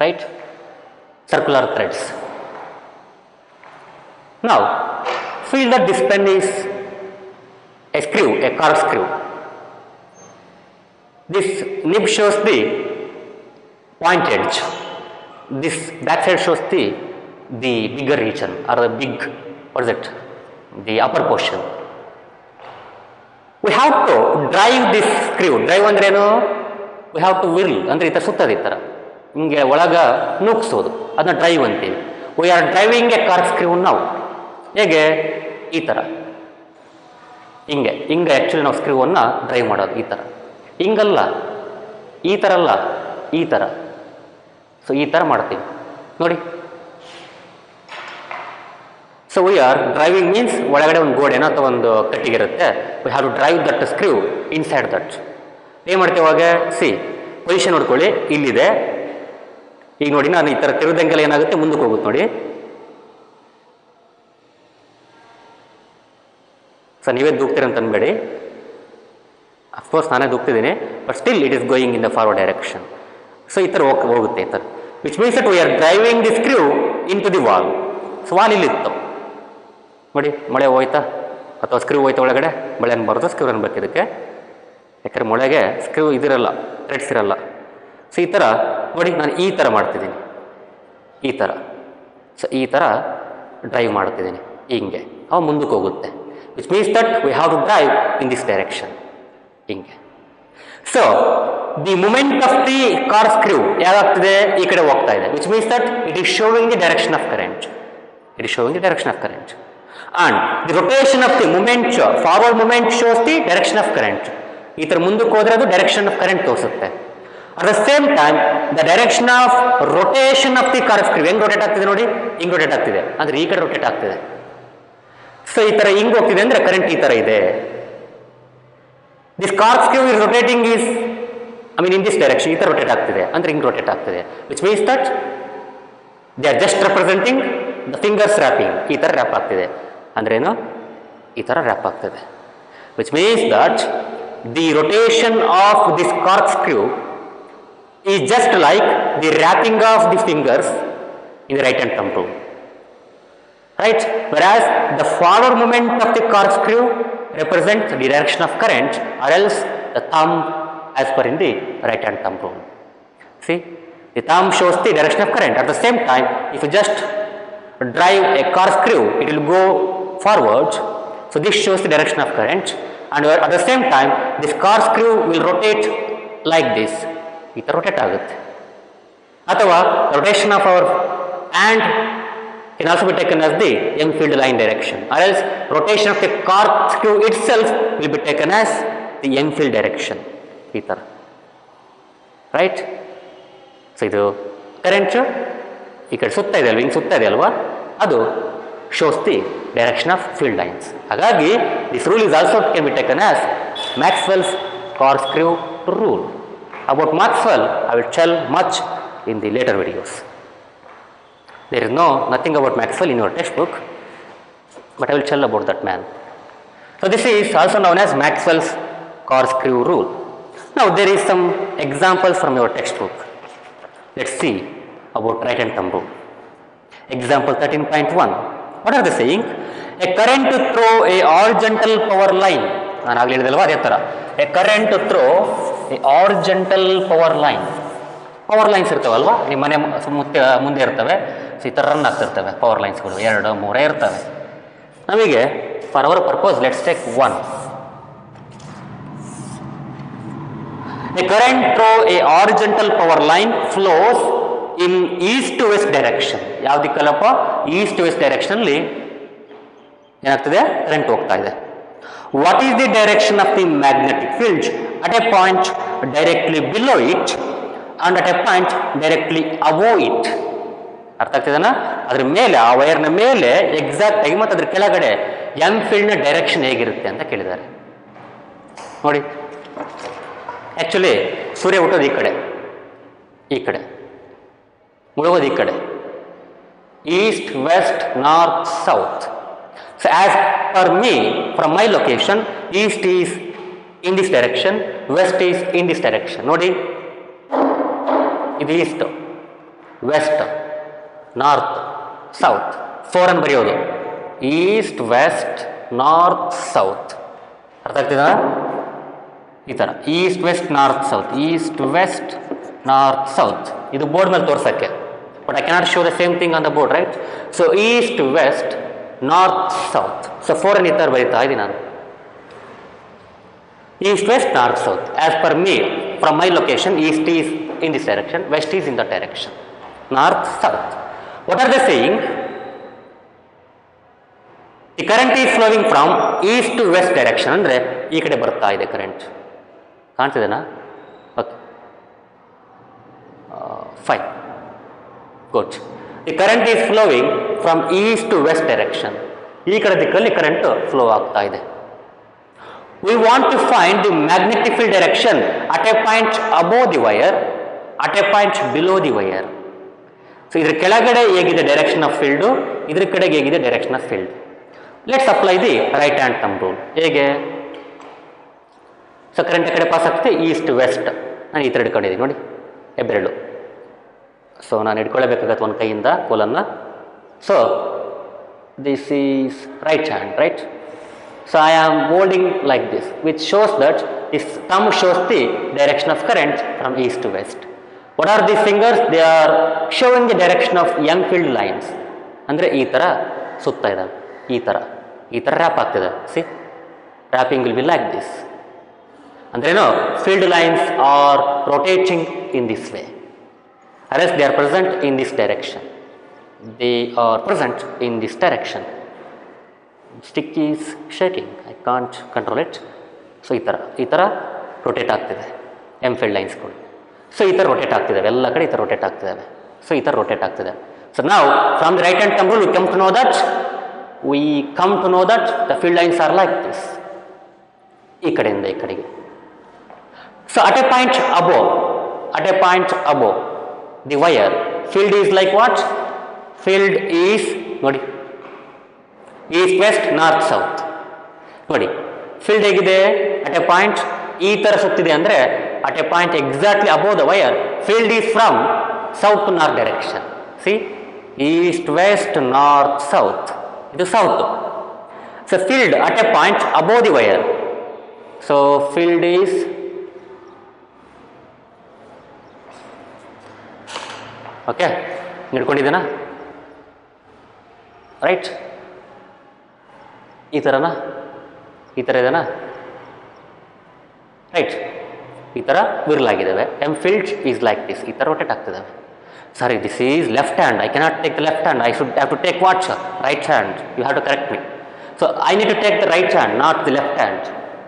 ರೈಟ್? Circular threads. ನಾವು feel that this pen is a screw, a corkscrew. This nib shows the point edge. This back side shows the bigger region or the big, what is it? The upper portion. We have to drive this screw. Drive ಅಂದ್ರೆ ಏನು? We have to whirl, ಅಂದರೆ ಈ ಥರ ಸುತ್ತದ, ಈ ಥರ ಹಿಂಗೆ ಒಳಗ ನೂಕ್ಸೋದು, ಅದನ್ನ ಡ್ರೈವ್ ಅಂತೀವಿ. We are driving a corkscrew now. ಹೇಗೆ? ಈ ಥರ ಹಿಂಗೆ ಆ್ಯಕ್ಚುಲಿ ನಾವು ಸ್ಕ್ರೀವನ್ನು ಡ್ರೈವ್ ಮಾಡೋದು ಈ ಥರ. ಹಿಂಗಲ್ಲ, ಈ ಥರ ಅಲ್ಲ, ಈ ಥರ. ಸೊ ಈ ಥರ ಮಾಡ್ತೀವಿ ನೋಡಿ. So we are driving means ಒಳಗಡೆ ಒಂದು ಗೋಡೆನೋ ಅಥವಾ ಒಂದು ಕಟ್ಟಿಗಿರುತ್ತೆ. We have to drive that screw inside that. ಏನು ಮಾಡ್ತೀವಿ ಅವಾಗ? ಸಿ ಪೊಸಿಷನ್ ನೋಡ್ಕೊಳ್ಳಿ, ಇಲ್ಲಿದೆ. ಈಗ ನೋಡಿ ನಾನು ಈ ಥರ ತಿರುದಂಗೆಲ್ಲ ಏನಾಗುತ್ತೆ, ಮುಂದಕ್ಕೆ ಹೋಗುತ್ತೆ ನೋಡಿ. ಸೊ ನೀವೇ ದೂಕ್ತೀರಂತ ಅನ್ಬೇಡಿ, ಅಫ್ಕೋರ್ಸ್ ನಾನೇ ದೂಕ್ತಿದ್ದೀನಿ, but still it is going in the forward direction. So ಈ ಥರ ಹೋಗುತ್ತೆ ಈ ಥರ, which means that we are driving the screw into the wall. So wall ಇಲ್ಲಿತ್ತು ನೋಡಿ, ಮೊಳೆ ಹೋಯ್ತಾ ಅಥವಾ ಸ್ಕ್ರೂ ಹೋಯ್ತಾ ಒಳಗಡೆ, ಮೊಳೆ ಅನ್ಬಾರ್ದು, ಸ್ಕ್ರೂ ಅನ್ಬೇಕು ಇದಕ್ಕೆ. ಯಾಕಂದರೆ ಮೊಳೆಗೆ ಸ್ಕ್ರೂ ಇದಿರಲ್ಲ, ಥ್ರೆಡ್ಸ್ ಇರಲ್ಲ. ಸೊ ಈ ಥರ ನೋಡಿ, ನಾನು ಈ ಥರ ಮಾಡ್ತಿದ್ದೀನಿ, ಈ ಥರ. ಸೊ ಈ ಥರ ಡ್ರೈವ್ ಮಾಡ್ತಿದ್ದೀನಿ, ಹಿಂಗೆ ಅವ ಮುಂದಕ್ಕೆ ಹೋಗುತ್ತೆ. Which means that we have to drive in this direction, ಹಿಂಗೆ. So the movement of the corkscrew ಯಾವಾಗ್ತಿದೆ? ಈ ಕಡೆ ಹೋಗ್ತಾ ಇದೆ, which means that it is showing the direction of current. It is showing the direction of current. And the rotation of the moment, forward moment shows the direction of current. ಈ ಥರ ಮುಂದಕ್ಕೆ ಹೋದರೆ ಅದು ಡೈರೆಕ್ಷನ್ ಆಫ್ ಕರೆಂಟ್ ತೋರಿಸುತ್ತೆ. At the same time the direction of rotation of the corkscrew ಹೆಂಗೆ rotate ಆಗ್ತಿದೆ ನೋಡಿ, ಹಿಂಗೆ ರೊಟೇಟ್ ಆಗ್ತಿದೆ, ಅಂದರೆ ಈ ಕಡೆ ರೊಟೇಟ್ ಆಗ್ತಿದೆ. ಸೊ ಈ ಥರ ಹಿಂಗೆ ಹೋಗ್ತಿದೆ ಅಂದರೆ ಕರೆಂಟ್ ಈ ಥರ ಇದೆ. This corkscrew is rotating is in this direction, ಈ ಥರ ರೊಟೇಟ್ ಆಗ್ತಿದೆ ಅಂದರೆ ಹಿಂಗೆ ರೊಟೇಟ್ ಆಗ್ತಿದೆ. Which means that they are just representing the fingers wrapping. ಈ ಥರ ರ್ಯಾಪ್ ಆಗ್ತಿದೆ ಅಂದ್ರೇನು? ಈ ಥರ ರ್ಯಾಪ್ ಆಗ್ತದೆ. Which means that the rotation of this corkscrew is just like the wrapping of the fingers in the right hand thumb rule, right? Whereas the forward moment of the corkscrew represents the direction of current, or else the thumb as per in the right hand thumb rule. See, the thumb shows the direction of current. At the same time, if you just drive a corkscrew, it will go forward. So this shows the direction of current, and at the same time this corkscrew will rotate like this. ಈ ಥರ rotate ಆಗುತ್ತೆ. ಅಥವಾ rotation of our hand can also be taken as the young field line direction, or else rotation of the corkscrew itself will be taken as the young field direction. ಈ ಥರ right. So ಇದು current ಈ ಕಡೆ ಸುತ್ತಾ ಇದೆ ಅಲ್ವ, ಹಿಂಗೆ ಸುತ್ತಾ ಇದೆ ಅಲ್ವಾ, ಅದು shows the direction of field lines. ಹಾಗಾಗಿ this rule is also can be taken as Maxwell's corkscrew rule. About Maxwell I will tell much in the later videos. There is nothing about Maxwell in your textbook, but I will tell about that man. So this is also known as Maxwell's corkscrew rule. Now there is some examples from your textbook. Let's see about right hand thumb rule. Example 13.1. What are they saying? A current to through a horizontal power line. ನಾನು ಆಗಲಿ ಹೇಳಿದಲ್ವಾ ಅದೇ ಥರ. A current to through a horizontal power line. Power lines ಇರ್ತವಲ್ವಾ, ನಿಮ್ಮ ಮನೆ ಮುಂದೆ ಇರ್ತವೆ. So ಈ ಥರ ರನ್ ಆಗ್ತಿರ್ತವೆ ಪವರ್ ಲೈನ್ಸ್ಗಳು, 2, 3 ಇರ್ತವೆ. ನಮಗೆ for our purpose let's take 1. A current through a horizontal power line flows in east to west direction. ಯಾವ ದಿಕ್ಕಲ್ಲಪ್ಪ? ಈಸ್ಟ್ ಟು ವೆಸ್ಟ್ ಡೈರೆಕ್ಷನ್ ಅಲ್ಲಿ ಏನಾಗ್ತದೆ? ಕರೆಂಟ್ ಹೋಗ್ತಾ ಇದೆ. What is the direction of the magnetic field at a point directly below it and at a point directly above it? ಅರ್ಥ ಆಗ್ತಿದೆನಾ? ಅದ್ರ ಮೇಲೆ, ಆ ವೈರ್ನ ಮೇಲೆ ಎಕ್ಸಾಕ್ಟ್ ಆಗಿ ಮತ್ತು ಅದ್ರ ಕೆಳಗಡೆ ಎಂ ಫೀಲ್ಡ್ನ ಡೈರೆಕ್ಷನ್ ಹೇಗಿರುತ್ತೆ ಅಂತ ಕೇಳಿದ್ದಾರೆ. ನೋಡಿ, ಆ್ಯಕ್ಚುಲಿ ಸೂರ್ಯ ಹುಟ್ಟೋದು ಈ ಕಡೆ ಮುಳುಗೋದು ಈ ಕಡೆ, east west north south. So as per me from my location, east is in this direction, west is in this direction. ನೋಡಿ, ಇದು ಈಸ್ಟ್, ವೆಸ್ಟ್, ನಾರ್ತ್, ಸೌತ್. 4 ಅನ್ನು ಬರೆಯೋದು, ಈಸ್ಟ್ ವೆಸ್ಟ್ ನಾರ್ತ್ ಸೌತ್. ಅರ್ಥ ಆಗ್ತಿದ? ಈ ಥರ east west north south, east west north south. ಇದು board ಮೇಲೆ ತೋರ್ಸೋಕ್ಕೆ, but I cannot show the same thing on the board, right? So east west north south. So 4 ಅನ್ನು ಈ ಥರ ಬರೀತಾ ಇದ್ದೀನಿ ನಾನು, east west north south. As per me from my location, east is in this direction, west is in the direction, north south. What are they saying? The current is flowing from east to west direction. ಅಂದರೆ ಈ ಕಡೆ ಬರ್ತಾ ಇದೆ current, ಕಾಣ್ತಿದೆನಾ? Okay, fine, good. The current is flowing from east to west direction. ಈ ಕಡೆ ದಿಕ್ಕಲ್ಲಿ current flow ಆಗ್ತಾ ಇದೆ. We want to find the magnetic field direction at a point above the wire, at a point below the wire. So ಇದ್ರ ಕೆಳಗಡೆ ಹೇಗಿದೆ direction of field, ಇದ್ರ ಕಡೆಗೆ ಹೇಗಿದೆ direction of field. Let's apply the right hand thumb rule. ಹೇಗೆ? So current ಕಡೆ pass ಆಗ್ತದೆ East West. ನಾನು ಈ ಥರ ಹಿಡ್ಕೊಂಡಿದ್ದೀನಿ ನೋಡಿ, ಹೆಬ್ಬೆರಳು. ಸೊ ನಾನು ಹಿಡ್ಕೊಳ್ಳೇಬೇಕಾಗತ್ತೆ ಒಂದು ಕೈಯಿಂದ ಕೋಲನ್ನು. So this is right hand, right? So I am holding like this, which shows that this thumb shows the direction of current from east to west. What are the fingers? They are showing the direction of young field lines. ಅಂದರೆ ಈ ಥರ ಸುತ್ತಾ ಇದ್ದಾವೆ, ಈ ಥರ wrap ಆಗ್ತಿದೆ. See, wrapping will be like this. ಅಂದ್ರೇನು? Field lines are rotating in this way, or else they are present in this direction. They are present in this direction. Stick is shaking, I can't control it. So ಈ ಥರ rotate ಆಗ್ತಿದೆ M field ಲೈನ್ಸ್ಗಳು. So ಈ ಥರ rotate ಆಗ್ತಿದ್ದಾವೆ, ಎಲ್ಲ ಕಡೆ ಈ ಥರ rotate ಆಗ್ತಿದ್ದಾವೆ. So ಈ ಥರ ರೊಟೇಟ್ ಆಗ್ತಿದೆ. ಸೊ ನಾವು from the right hand thumb rule we come to know that the field lines are like this. ಈ ಕಡೆಯಿಂದ ಈ ಕಡೆಗೆ. So at a point above the wire, field is like what? Field is, ನೋಡಿ, east west north south. ನೋಡಿ, field ಹೇಗಿದೆ? at a point ಈ ಥರ ಸುತ್ತಿದೆ ಅಂದರೆ at a point exactly above the wire, field is from south to north direction. See, east west north south. ಇದು south. So field at a point above the wire. So field is okay, ಹಿಡ್ಕೊಂಡಿದ್ದೇನಾ? Right, ಈ ಥರನಾ? ಈ ಥರ ಇದೆನಾ, right, ಈ ಥರ ವಿರ್ಲಾಗಿದ್ದಾವೆ. ಎಂಫಿಲ್ಡ್ ಈಸ್ ಲೈಕ್ ದಿಸ್, ಈ ಥರ ರೊಟೇಟ್ ಆಗ್ತಿದ್ದಾವೆ. Sorry, this is left hand. I cannot take the left hand. I should have to take what, sir? Right hand. You have to correct me. So I need to take the right hand, not the left hand.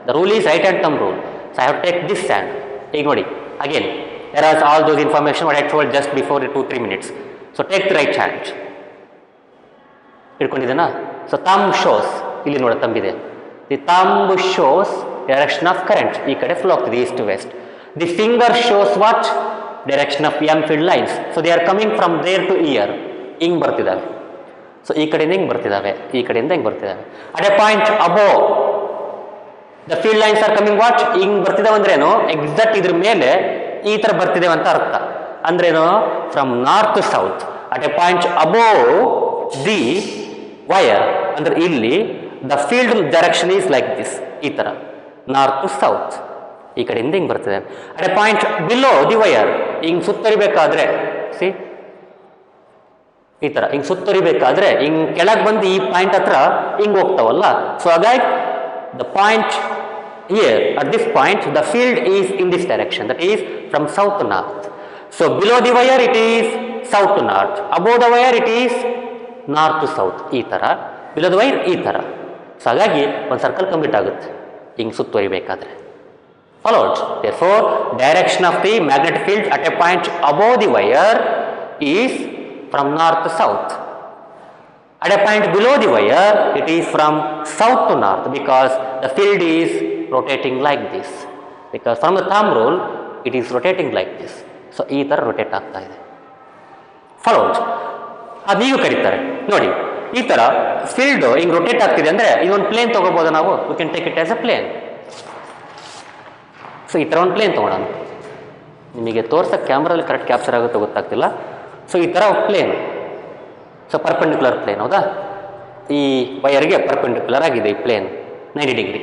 The rule is right hand thumb rule. So I have to take this hand. Take nodi. Again, there are all those information what I told just before 2-3 minutes. So take the right hand. ಇಟ್ಕೊಂಡಿದ್ದೇನಾ? So thumb shows. ಇಲ್ಲಿ ನೋಡ thumb ಇದೆ. The thumb shows direction of current. ಈ ಕಡೆ flow ಆಗ್ತಿದೆ east to west. The finger shows what? Direction of Enfield lines. So they are coming from there to here. ಹಿಂಗೆ ಬರ್ತಿದ್ದಾವೆ. So ಈ ಕಡೆಯಿಂದ ಹಿಂಗೆ ಬರ್ತಿದ್ದಾವೆ, ಈ ಕಡೆಯಿಂದ ಹಿಂಗೆ ಬರ್ತಿದ್ದಾವೆ. At a point above the field lines are coming what? ಹಿಂಗೆ ಬರ್ತಿದ್ದಾವೆ ಅಂದ್ರೇನು, ಎಕ್ಸಾಕ್ಟ್ ಇದ್ರ ಮೇಲೆ ಈ ಥರ ಬರ್ತಿದ್ದೇವೆ ಅಂತ ಅರ್ಥ. ಅಂದ್ರೇನು, from north to south at a point above the wire, ಅಂದ್ರೆ ಇಲ್ಲಿ the field direction is like this, ಈ ಥರ ನಾರ್ತ್ ಟು ಸೌತ್, ಈ ಕಡೆಯಿಂದ ಹಿಂಗೆ ಬರ್ತಿದೆ. At a point below the wire, ಹಿಂಗೆ ಸುತ್ತರಿಬೇಕಾದ್ರೆ ಸಿ ಈ ಥರ ಹಿಂಗೆ ಸುತ್ತರಿಬೇಕಾದ್ರೆ ಹಿಂಗೆ ಕೆಳಗೆ ಬಂದು ಈ ಪಾಯಿಂಟ್ ಹತ್ರ ಹಿಂಗೆ ಹೋಗ್ತಾವಲ್ಲ. ಸೊ ಹಾಗಾಗಿ the point here at this point the field is in this direction, that is from south to north. So below the wire it is south to north, above the wire it is north to south, ಈ ಥರ. Below the wire ಈ ಥರ. So ಹಾಗಾಗಿ ಒಂದು circle complete ಆಗುತ್ತೆ ಹಿಂಗೆ ಸುತ್ತುವರಿಬೇಕಾದ್ರೆ. Followed. Therefore, direction of the magnetic field at a point above the wire is from north to south. At a point below the wire, it is from south to north because the field is rotating like this. Because from the thumb rule, it is rotating like this. So, ಈ ಥರ rotate ಆಗ್ತಾ ಇದೆ. Followed. ಅದು ನೀವು ಕರೀತಾರೆ ನೋಡಿ, ಈ ಥರ ಫೀಲ್ಡ್ ಹಿಂಗೆ ರೊಟೇಟ್ ಆಗ್ತಿದೆ ಅಂದರೆ ಇದೊಂದು ಪ್ಲೇನ್ ತೊಗೋಬೋದು ನಾವು. We can take it as a plane. So ಈ ಥರ ಒಂದು ಪ್ಲೇನ್ ತೊಗೊಳೋಣ. ನಿಮಗೆ ತೋರ್ಸೋಕ್ಕೆ ಕ್ಯಾಮ್ರಲ್ಲಿ ಕರೆಕ್ಟ್ ಕ್ಯಾಪ್ಚರ್ ಆಗುತ್ತೋ ಗೊತ್ತಾಗ್ತಿಲ್ಲ. ಸೊ ಈ ಥರ ಪ್ಲೇನ್, ಸೊ ಪರ್ಪೆಂಡಿಕ್ಯುಲರ್ ಪ್ಲೇನ್, ಹೌದಾ? ಈ ವಯರ್ಗೆ ಪರ್ಪೆಂಡಿಕ್ಯುಲರ್ ಆಗಿದೆ ಈ plane 90 degree,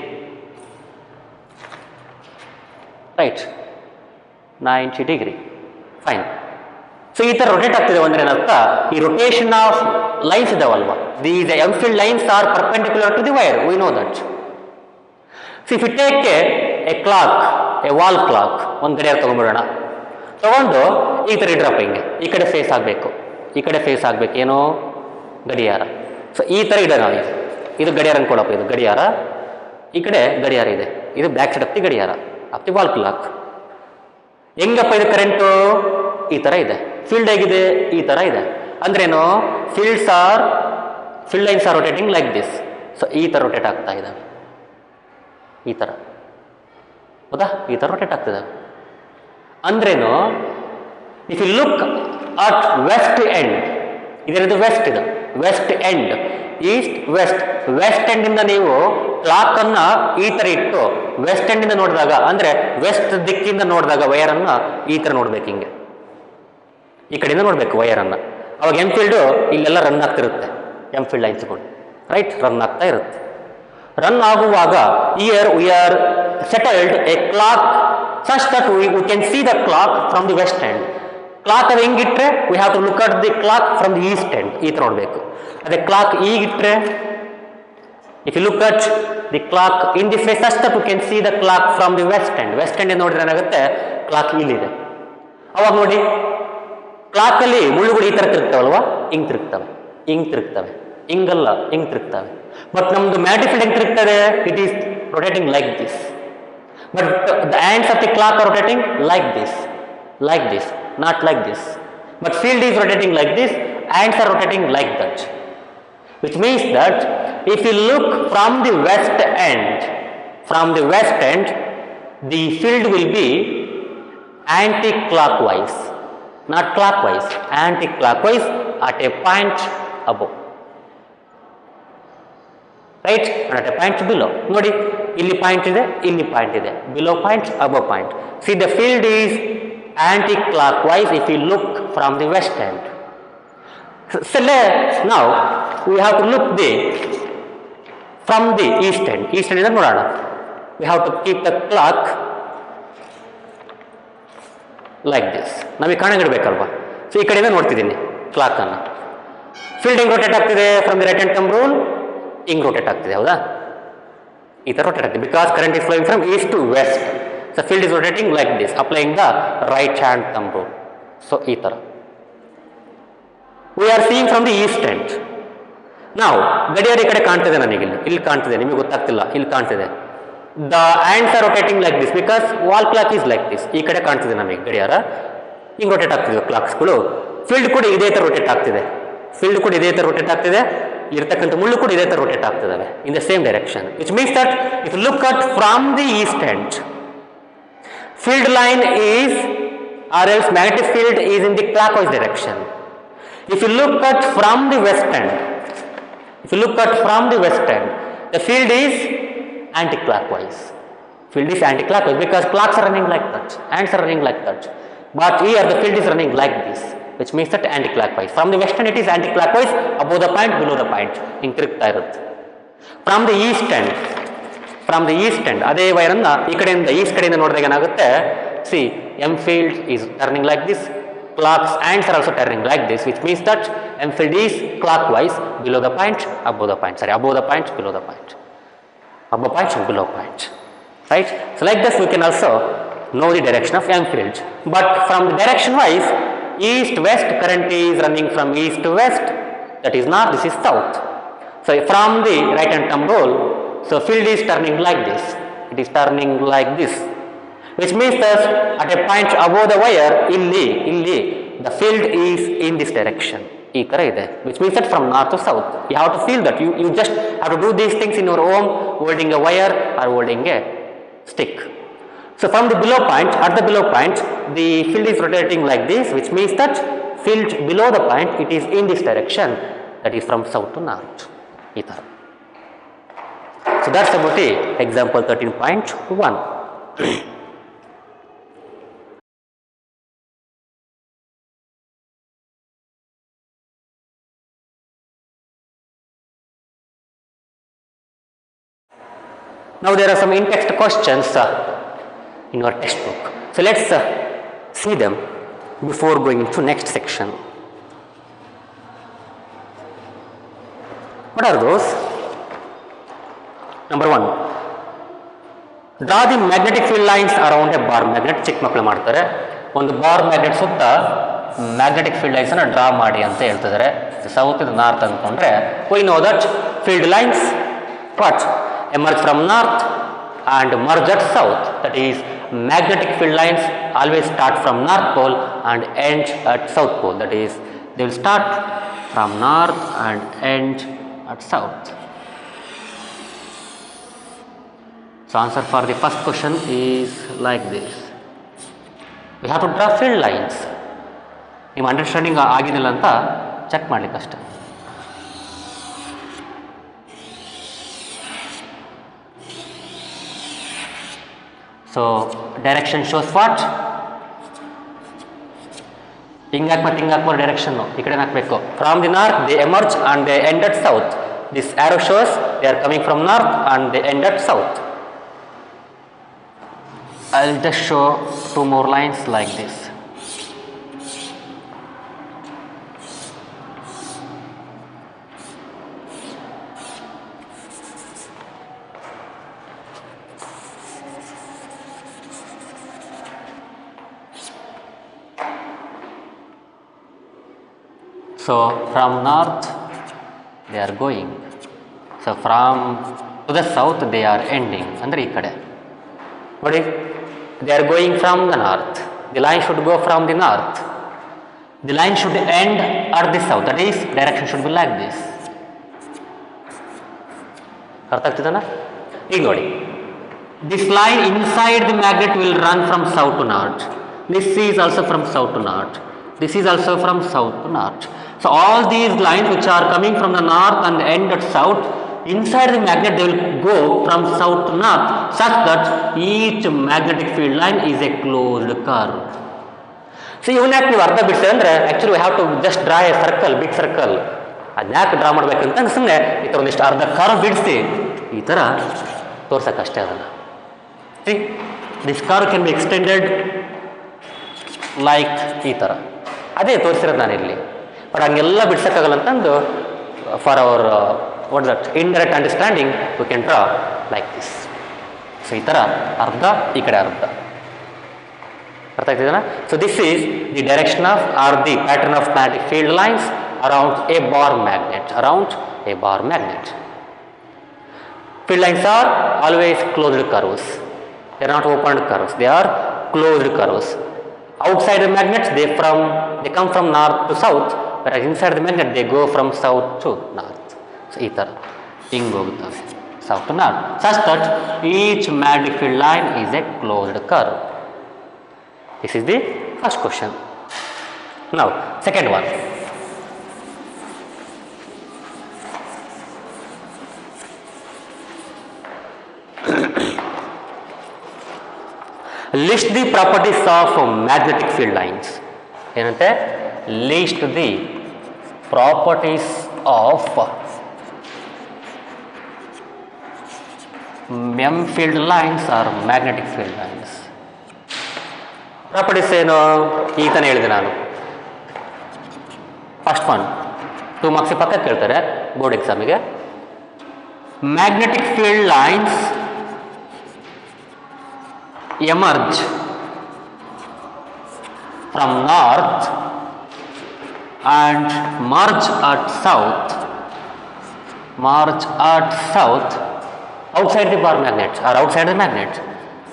right, 90 degree, fine. So ಈ ಥರ ರೊಟೇಟ್ ಆಗ್ತಿದೆ ಅಂದರೆ ಏನರ್ಥ, ಈ ರೊಟೇಷನ್ ಆಫ್ ಲೈನ್ಸ್ ಇದಾವಲ್ವಾ, the EM field lines are perpendicular to the wire, we know that. So if you take a clock, a wall clock, ಒಂದು ಗಡಿಯಾರ ತೊಗೊಂಡ್ಬಿಡೋಣ, ತೊಗೊಂಡು ಈ ಥರ ಇಡ್ರಪ್ಪ, ಹಿಂಗೆ ಈ ಕಡೆ ಫೇಸ್ ಆಗಬೇಕು, ಈ ಕಡೆ ಫೇಸ್ ಆಗಬೇಕು, ಏನೋ ಗಡಿಯಾರ. ಸೊ ಈ ಥರ ಇಡೋಣ, ಇದು ಗಡಿಯಾರ ಅನ್ಕೊಡಪ್ಪ, ಇದು ಗಡಿಯಾರ, ಈ ಕಡೆ ಗಡಿಯಾರ ಇದೆ, ಇದು ಬ್ಯಾಕ್ ಸೈಡ್ ಆಫ್ ದಿ ಗಡಿಯಾರ ಆಫ್ ದಿ ವಾಲ್ ಕ್ಲಾಕ್. ಹೆಂಗಪ್ಪ ಇದು ಕರೆಂಟು? ಈ ಥರ ಇದೆ. ಫೀಲ್ಡ್ ಹೇಗಿದೆ? ಈ ಥರ ಇದೆ. ಅಂದ್ರೇನು, field lines are rotating like this. So ಈ ಥರ ರೊಟೇಟ್ ಆಗ್ತಾ ಇದ್ದಾವೆ, ಈ ಥರ, ಹೌದಾ? ಈ ಥರ ರೊಟೇಟ್ ಆಗ್ತದೆ. ಅಂದ್ರೇನು, if you look at west end, ಇದೇನಿದು ವೆಸ್ಟ್, ಇದು west end, east west, west ಎಂಡಿಂದ ನೀವು ಕ್ಲಾಕನ್ನು ಈ ಥರ ಇಟ್ಟು ವೆಸ್ಟ್ ಎಂಡಿಂದ ನೋಡಿದಾಗ, ಅಂದರೆ ವೆಸ್ಟ್ ದಿಕ್ಕಿಂದ ನೋಡಿದಾಗ ವಯರನ್ನು ಈ ಥರ ನೋಡ್ಬೇಕು, ಹಿಂಗೆ ಈ ಕಡೆಯಿಂದ ನೋಡಬೇಕು ವಯರನ್ನು. ಅವಾಗ ಎಂಫೀಲ್ಡು ಇಲ್ಲೆಲ್ಲ ರನ್ ಆಗ್ತಿರುತ್ತೆ, ಎಂಫೀಲ್ಡ್ ಲೈನ್ಸ್ಗಳು, ರೈಟ್, ರನ್ ಆಗ್ತಾ ಇರುತ್ತೆ. ರನ್ ಆಗುವಾಗ here we are settled a clock such that we can see the clock from the west end. Clock ಅದು ಹೆಂಗಿಟ್ರೆ we have to look at the clock from the east end, ಈ ಥರ ನೋಡಬೇಕು. ಅದೇ clock ಈಗಿಟ್ರೆ, if you look at the clock in this way such that we can see the clock from the west end, west end ನೋಡಿದ್ರೆ ಏನಾಗುತ್ತೆ, clock ಇಲ್ಲಿದೆ. ಅವಾಗ ನೋಡಿ, ಕ್ಲಾಕಲ್ಲಿ ಮುಳ್ಳುಗಳು ಈ ಥರ ತಿರುಗ್ತಾವಲ್ವಾ, ಹಿಂಗೆ ತಿರುಗ್ತವೆ, ಹಿಂಗೆ ತಿರುಗ್ತವೆ, ಹಿಂಗಲ್ಲ, ಹಿಂಗೆ ತಿರುಗ್ತವೆ. ಬಟ್ ನಮ್ದು ಮ್ಯಾಗ್ನೆಟಿಕ್ ಫೀಲ್ಡ್ ಹೆಂಗೆ ತಿರುಗ್ತದೆ, it is rotating like this. But the hands of the clock are rotating like this, not like this. But field is rotating like this, hands are rotating like that. Which means that if you look from the west end, the field will be anti clockwise, not clockwise, anti-clockwise at a point above, right, and at a point below. ನೋಡಿ, ಇಲ್ಲಿ point ಇದೆ, ಇಲ್ಲಿ point ಇದೆ, below point, above point. See, the field is anti-clockwise if you look from the west end. So now we have to look from the east end. East end ಇಂದ ನೋಡೋಣ. We have to keep the clock like this. ನಮಗೆ ಕಾಣಗಿಡ್ಬೇಕಲ್ವಾ? So ಈ ಕಡೆಯಿಂದ ನೋಡ್ತಿದ್ದೀನಿ ಕ್ಲಾಕನ್ನು. Field ಹಿಂಗೆ rotate ಆಗ್ತಿದೆ from the right hand thumb rule, ಹಿಂಗೆ ರೊಟೇಟ್ ಆಗ್ತಿದೆ, ಹೌದಾ? ಈ ಥರ ರೊಟೇಟ್ ಆಗ್ತದೆ because current is flowing from east to west. So field is rotating like this applying the right hand thumb rule. So ಈ ಥರ we are seeing from the east end. ನಾವು ಗಡಿಯಾರ ಈ ಕಡೆ ಕಾಣ್ತಿದೆ ನನಗೆ, ಇಲ್ಲಿ ಕಾಣ್ತಿದೆ, ನಿಮಗೆ ಗೊತ್ತಾಗ್ತಿಲ್ಲ, ಇಲ್ಲಿ ಕಾಣ್ತಿದೆ. The hands are rotating like this because wall clock is like this. ಈ ಕಡೆ ಕಾಣ್ತಿದೆ ನಮಗೆ ಗಡಿಯಾರ, ಹಿಂಗೆ ರೊಟೇಟ್ ಆಗ್ತಿದೆ ಕ್ಲಾಕ್ಸ್ಗಳು. ಫೀಲ್ಡ್ ಕೂಡ ಇದೇ ಥರ ರೊಟೇಟ್ ಆಗ್ತಿದೆ, ಫೀಲ್ಡ್ ಕೂಡ ಇದೇ ಥರ ರೊಟೇಟ್ ಆಗ್ತಿದೆ, ಇರ್ತಕ್ಕಂಥ ಮುಳ್ಳು ಕೂಡ ಇದೇ ಥರ ರೊಟೇಟ್ ಆಗ್ತಿದ್ದಾವೆ in the same direction. Which means that if look at from the east end, field line is or else magnetic field is in the clockwise direction. If you look at from the west end, the field is anti-clockwise. Field is anti-clockwise because clocks are running like that, hands are running like that. But here the field is running like this, which means that anti-clockwise. From the west end it is anti-clockwise, above the point, below the point. ಹಿಂತಿರುಗ್ತಾ ಇರುತ್ತೆ. From the east end ಅದೇ ವೈರನ್ನ ಈ ಕಡೆಯಿಂದ East ಕಡೆಯಿಂದ ನೋಡಿದಾಗ ಏನಾಗುತ್ತೆ, C M field is turning like this, clocks hands are also turning like this, which means that M field is clockwise, below the point, above the point, above the point, below the point, above point and below point, right? So like this we can also know the direction of M field. But from the direction wise, east west, current is running from east to west, that is north, this is south. So from the right hand thumb rule, so field is turning like this, it is turning like this, which means that at a point above the wire, illi the field is in this direction, ee tara ide, which means that from north to south. You have to feel that, you just have to do these things in your home, holding a wire or holding a stick. So from the below point, at the below point, the field is rotating like this, which means that field below the point, it is in this direction, that is from south to north, ee tara. So that's about the example 13.1. Now there are some in-text questions in your textbook. So let's see them before going to next section. What are those? Number 1, draw the magnetic field lines around a bar magnet. ಚಿಕ್ಕ ಮಕ್ಕಳು ಮಾಡ್ತಾರೆ, ಒಂದು bar magnet ಸುತ್ತ magnetic field lines ಅನ್ನು draw ಮಾಡಿ ಅಂತ ಹೇಳ್ತಿದ್ದಾರೆ. South ಇಂದ ನಾರ್ತ್ ಅಂದ್ಕೊಂಡ್ರೆ we know that field lines what emerge from north and merge at south, that is magnetic field lines always start from north pole and end at south pole, that is they will start from north and end at south. So answer for the first question is like this. We have to draw field lines. ನಿಮ್ಮ understanding ಆಗಿದಿಲ್ಲ ಅಂತ check ಮಾಡಲಿಕ್ಕಷ್ಟೆ. So direction shows what? ಹಿಂಗಾಕ್ ಮತ್ತೆ ಹಿಂಗಾಕ್ಬಾರ direction ಈ ಕಡೆ ಹಾಕಬೇಕು. From the north they emerge and they end at south. This arrow shows they are coming from north and they end at south. I'll just show 2 more lines like this. So from north they are going, so from to the south they are ending, andre ee kade nodi they are going from the north, the line should go from the north, the line should end at the south, that is direction should be like this. ಅರ್ಥ ಆಗ್ತಿದೆನಾ? ಈಗ ನೋಡಿ, this line inside the magnet will run from south to north, this is also from south to north, this is also from south to north. So all these lines which are coming from the north and end at south, inside the magnet they will go from south to north, such that each magnetic field line is a closed curve. So ಇವನ್ನ ಯಾಕೆ ನೀವು ಅರ್ಧ ಬಿಡ್ತೀರಿ ಅಂದರೆ, actually have to just draw a circle, big circle. ಅದನ್ನ ಯಾಕೆ draw ಮಾಡ್ಬೇಕಂತ ಸುಮ್ಮನೆ ಈ ಥರ ಒಂದಿಷ್ಟು ಅರ್ಧ ಕರ್ವ್ ಬಿಡಿಸಿ ಈ ಥರ ತೋರ್ಸೋಕ್ಕಷ್ಟೇ ಅದನ್ನು. See this curve can be extended like ಈ ಥರ, ಅದೇ ತೋರಿಸಿರೋದು ನಾನು ಇಲ್ಲಿ. ಬಟ್ ಹಂಗೆಲ್ಲ ಬಿಡ್ಸೋಕ್ಕಾಗಲ್ಲ ಅಂತಂದು for our what is that indirect understanding, we can draw like this. So ಈ ಥರ ಅರ್ಧ ಈ ಕಡೆ ಅರ್ಧ ಅರ್ಥ ಆಗ್ತಿದೆನಾ. So this is the direction of or the pattern of magnetic field lines around a bar magnet. Field lines are always closed curves. They are not opened curves. They are closed curves. Outside the magnet, they come from north to south, whereas inside the magnet they go from south to north. So ಈ ಥರ ಹಿಂಗೆ ಹೋಗುತ್ತವೆ south to north, such that each magnetic field line is a closed curve. This is the first question. Now, second one. List the properties of magnetic field lines. ಏನಂತೆ list the properties of M field lines or magnetic field lines. Properties ಏನು ಈ ತಾನೇ ಹೇಳಿದೆ ನಾನು. First one 2 marks ಪಕ್ಕ ಕೇಳ್ತಾರೆ board ಎಕ್ಸಾಮಿಗೆ. Magnetic field lines emerge from north and merge at south outside the bar magnet or outside the magnet.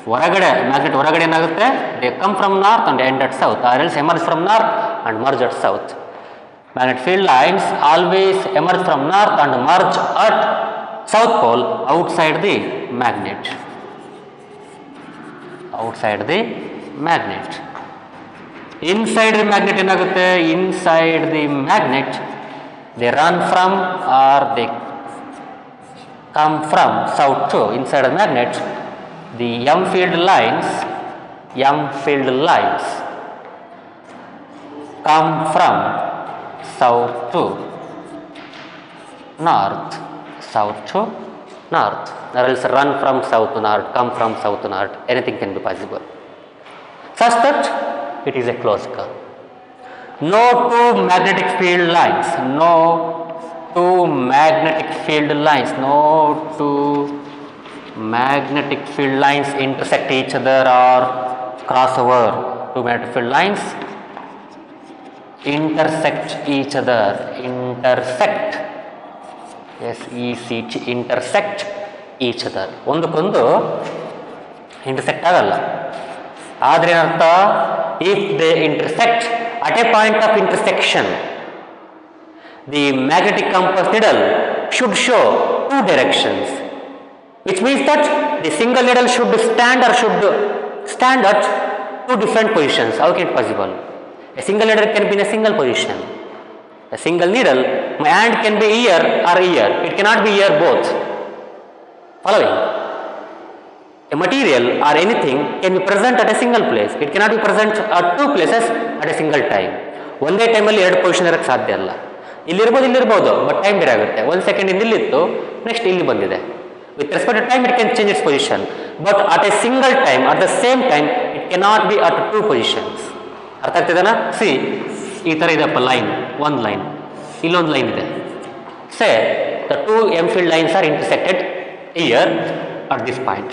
ಹೊರಗಡೆ magnet ಹೊರಗಡೆ ಏನಾಗುತ್ತೆ, they come from north and end at south, or else emerge from north and merge at south. Magnet field lines always emerge from north and merge at south pole outside the magnet. outside the magnet. Inside the magnet ಏನಾಗುತ್ತೆ, inside the magnet they run from or they come from south to inside the magnet. The M field lines come from south to north, or else run from south to north, come from south to north, anything can be possible, such that it is a closed curve. No two magnetic field lines intersect each other or cross over. Two magnetic field lines intersect each other, intersect each other. ಒಂದಕ್ಕೊಂದು intersect ಆಗಲ್ಲ. ಆದರೆ ಏನರ್ಥ, if they intersect at a point of intersection, the magnetic compass needle should show two directions, which means that the single needle should stand at two different positions. How can it possible? A single needle can be in a single position. A single needle, my hand can be here or here. It cannot be here both. Following. A material or anything can be present at a single place. It cannot be present at two places at a single time. ಒಂದೇ ಟೈಮಲ್ಲಿ ಎರಡು position ಇರೋಕ್ಕೆ ಸಾಧ್ಯ ಇಲ್ಲ. ಇಲ್ಲಿರ್ಬೋದು, but time ಬೇರೆ ಆಗುತ್ತೆ. 1 second ಇಲ್ಲಿತ್ತು, next ಇಲ್ಲಿ ಬಂದಿದೆ. With respect to time it can change its position, but at a single time, at the same time it cannot be at two positions. ಅರ್ಥ ಆಗ್ತಿದೆನಾ? ಸಿ, ಈ ಥರ ಇದೆಪ್ಪ ಲೈನ್, ಒಂದು ಲೈನ್, ಇಲ್ಲೊಂದು ಲೈನ್ ಇದೆ. Say the two EM field lines are intersected here at this point,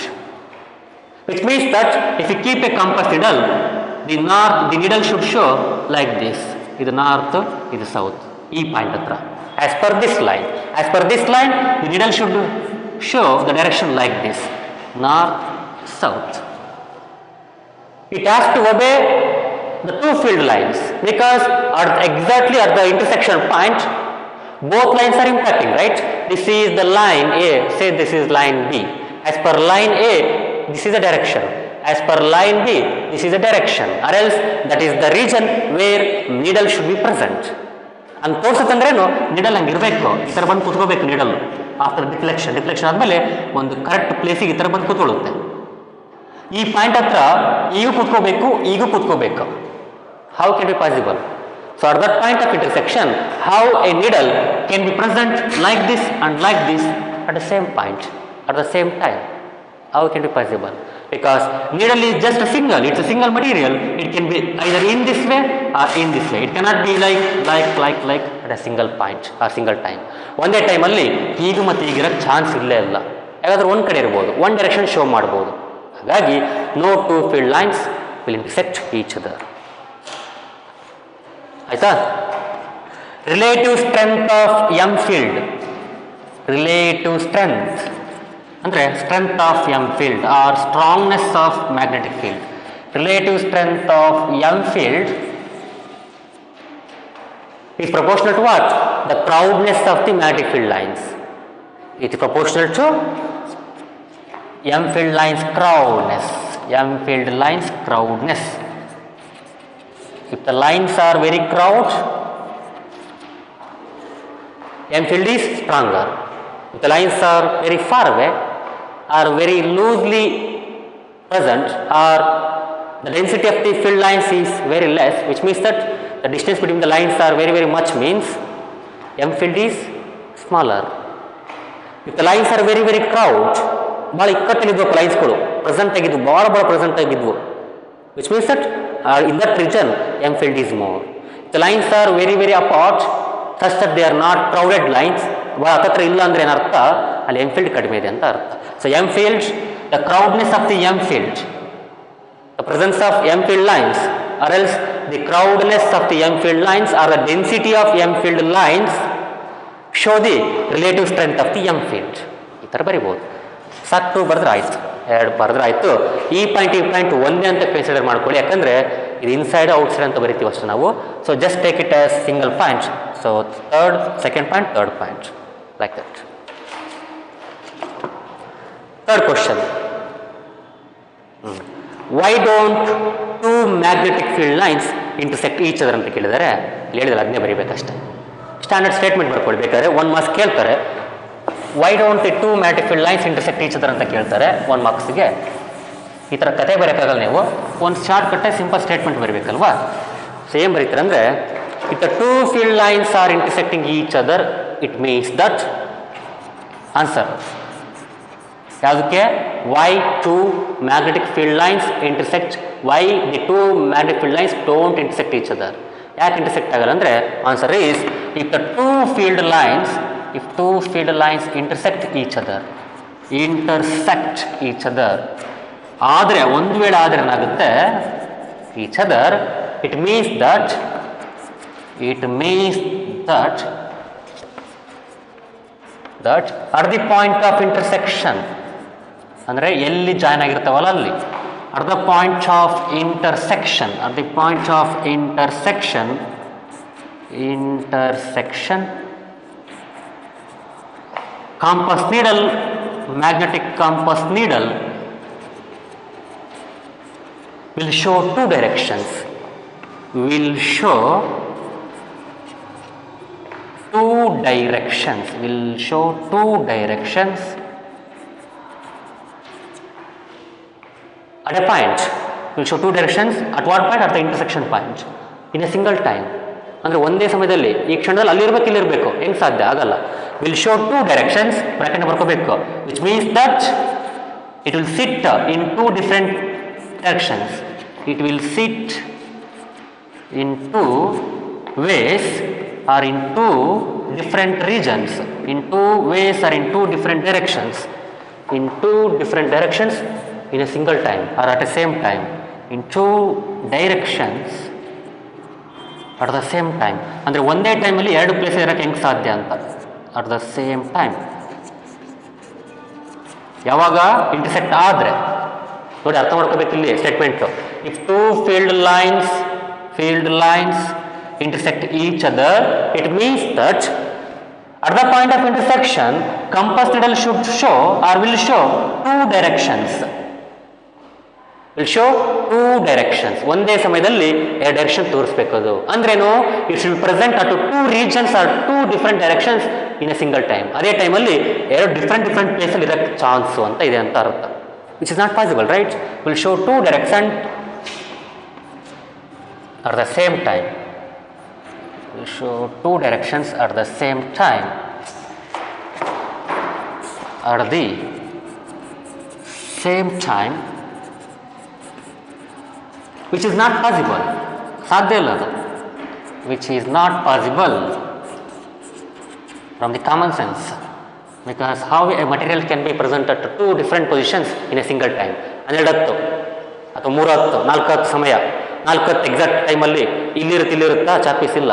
which means that if you keep a compass needle, the needle should show like this. Idu north, idu south, ee point hatra. As per this line, the needle should show the direction like this, north, south. It has to obey the two field lines because exactly at the intersection point both lines are impacting, right? This is the line A, say this is line B. As per line A, this is a direction. As per line B, this is a direction, or else that is the region where needle should be present. And ತೋರಿಸುತ್ತಂದ್ರೇನು, needle ಹಂಗಿರಬೇಕು, ಈ ಥರ ಬಂದು ಕೂತ್ಕೋಬೇಕು needle. After deflection ಆದಮೇಲೆ ಒಂದು correct ಪ್ಲೇಸಿಗೆ ಈ ಥರ ಬಂದು ಕೂತ್ಕೊಳ್ಳುತ್ತೆ. ಈ ಪಾಯಿಂಟ್ ಹತ್ರ ಈಗೂ ಕೂತ್ಕೋಬೇಕು. How can be possible? So at that point of intersection, how a needle can be present like this and like this at the same point, at the same time? How can be possible? Because needle is just a single, it's a single material. It can be either in this way or in this way. It cannot be like at a single point or single time. ಒಂದೇ ಟೈಮಲ್ಲಿ ಹೀಗೂ ಮತ್ತು ಹೀಗಿರೋಕ್ಕೆ chance ಇಲ್ಲೇ ಇಲ್ಲ. ಯಾಕಂದರೆ ಒಂದು ಕಡೆ ಇರ್ಬೋದು, ಒನ್ ಡೈರೆಕ್ಷನ್ ಶೋ ಮಾಡ್ಬೋದು. ಹಾಗಾಗಿ no two field lines will intersect each other. ಆಯ್ತಾ? Relative strength of EM field. Relative strength ಅಂದರೆ strength of EM field or strongness of magnetic field. Relative strength of EM field is proportional to what? The crowdness of the magnetic field lines. It is proportional to M field lines crowdness. M field lines crowdness. If the lines are very crowded, M field is stronger. If the lines are very far away, are very loosely present, or the density of the field lines is very less, which means that the distance between the lines are very much, means M field is smaller. If the lines are very crowded, ಭಾಳ ಇಕ್ಕಟ್ಟಲ್ಲಿದ್ವು ಲೈನ್ಸ್ಗಳು, present ಆಗಿದ್ವು, ಭಾಳ present ಆಗಿದ್ವು, which means that in that region M field is more. If the lines are very apart such that they are not crowded lines, ಭಾಳ ಹತ್ತತ್ರ ಇಲ್ಲ ಅಂದರೆ ಏನರ್ಥ, ಅಲ್ಲಿ M field ಕಡಿಮೆ ಇದೆ ಅಂತ ಅರ್ಥ. So M field, the crowdness of the M field, the presence of M field lines, or else the crowdness of the M field lines or the density of M field lines show the relative strength of the M field. ಈ ಥರ ಬರಿಬೋದು. ಸಾಕು ಬರೆದ್ರೆ ಆಯಿತು, ಎರಡು ಬರೆದ್ರೆ ಆಯಿತು. ಈ ಪಾಯಿಂಟ್ ಒಂದೇ ಅಂತ ಕನ್ಸಿಡರ್ ಮಾಡ್ಕೊಳ್ಳಿ, ಯಾಕಂದರೆ ಇದು ಇನ್ಸೈಡ್ ಔಟ್ಸೈಡ್ ಅಂತ ಬರಿತೀವಿ ಅಷ್ಟೇ ನಾವು. So just take it as single point. So second point, third point, like that. Third question, why don't two magnetic field lines intersect each other ಅಂತ ಕೇಳಿದರೆ, ಹೇಳಿದ್ರೆ ಅದನ್ನೇ ಬರೀಬೇಕಷ್ಟೇ. ಸ್ಟ್ಯಾಂಡರ್ಡ್ ಸ್ಟೇಟ್ಮೆಂಟ್ ಬರ್ಕೊಳ್ಬೇಕಾದ್ರೆ 1 ಮಾರ್ಕ್ಸ್ ಕೇಳ್ತಾರೆ. Why don't the two magnetic field lines intersect each other ಅಂತ ಕೇಳ್ತಾರೆ 1 ಮಾರ್ಕ್ಸ್ಗೆ. ಈ ಥರ ಕತೆ ಬರೋಕ್ಕಾಗಲ್ಲ, ನೀವು ಒಂದು ಶಾರ್ಟ್ ಕಟ್ಟೆ ಸಿಂಪಲ್ ಸ್ಟೇಟ್ಮೆಂಟ್ ಬರಬೇಕಲ್ವಾ. ಸೊ ಏನು ಬರೀತಾರೆ ಅಂದರೆ, if the two field lines are intersecting each other it means that, answer ಯಾವುದಕ್ಕೆ, why two magnetic field lines intersect, why the two magnetic field lines don't intersect each other. ಯಾಕೆ intersect ಆಗಲ್ಲ ಅಂದರೆ, answer is if the two field lines, if two field lines intersect each other, intersect each other ಆದರೆ, ಒಂದು ವೇಳೆ ಆದರೆ ಏನಾಗುತ್ತೆ, each other, it means that at the point of intersection, ಅಂದರೆ ಎಲ್ಲಿ ಜಾಯ್ನ್ ಆಗಿರ್ತಾವಲ್ಲ ಅಲ್ಲಿ, at the point of intersection, at the point of intersection compass needle, magnetic compass needle will show two directions, will show two directions at a point, will show two directions at what point? At the intersection point in a single time. ಅಂದರೆ ಒಂದೇ ಸಮಯದಲ್ಲಿ ಈ ಕ್ಷಣದಲ್ಲಿ ಅಲ್ಲಿರ್ಬೇಕು ಇಲ್ಲಿರಬೇಕು, ಹೆಂಗೆ ಸಾಧ್ಯ ಆಗಲ್ಲ. Will show two directions, bracket ಬರ್ಕೋಬೇಕು, which means that it will sit in two different directions, it will sit in two ways or in two different regions, in two ways or in two different directions, in two different directions in a single time or at the same time, in two directions at the same time. ಅಂದರೆ ಒಂದೇ ಟೈಮಲ್ಲಿ ಎರಡು place ಇರೋಕ್ಕೆ ಹೆಂಗೆ ಸಾಧ್ಯ ಅಂತ, at the same time. ಯಾವಾಗ intersect ಆದರೆ ನೋಡಿ, ಅರ್ಥ ಮಾಡ್ಕೋಬೇಕು ಇಲ್ಲಿ statement. If two field lines intersect each other, it means that at the point of intersection compass needle should show or will show two directions, will show two directions. ಒಂದೇ ಸಮಯದಲ್ಲಿ ಎರಡು direction ತೋರಿಸ್ಬೇಕು. ಅದು ಅಂದ್ರೇನು, it should present at two regions or two different directions in a single time. ಅದೇ ಟೈಮಲ್ಲಿ ಎರಡು different ಪ್ಲೇಸಲ್ಲಿ ಇರೋಕ್ಕೆ ಚಾನ್ಸು ಅಂತ ಇದೆ ಅಂತ ಅರ್ಥ. Which is not possible, right? Will show two direction at the same time, will show two directions at the same time at the same time, which is not possible. ಸಾಧ್ಯ ಇಲ್ಲ ಅದು. Which is not possible from the common sense, because how a material can be presented to two different positions in a single time. 12 ಅಥವಾ 3 4 ಸಮಯ 4 exact ಟೈಮಲ್ಲಿ ಇಲ್ಲಿರುತ್ತಾ ಚಾಪೀಸ್ ಇಲ್ಲ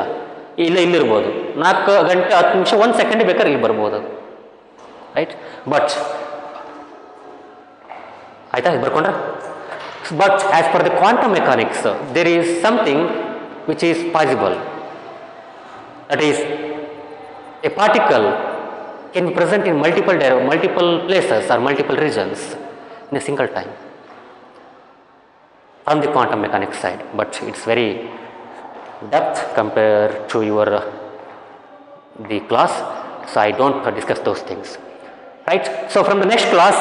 ಇಲ್ಲಿರ್ಬೋದು 4 ಗಂಟೆ 10 ನಿಮಿಷ 1 second ಬೇಕಾದ್ರೆ ಇಲ್ಲಿ ಬರ್ಬೋದು ಅದು, ರೈಟ್. ಬಟ್ ಆಯ್ತಾ, ಇದು ಬರ್ಕೊಂಡ್ರೆ. But as per the quantum mechanics there is something which is possible, that is a particle can be present in multiple places or multiple regions in a single time from the quantum mechanics side, but it's very depth compared to your the class, so I don't discuss those things, right. So from the next class,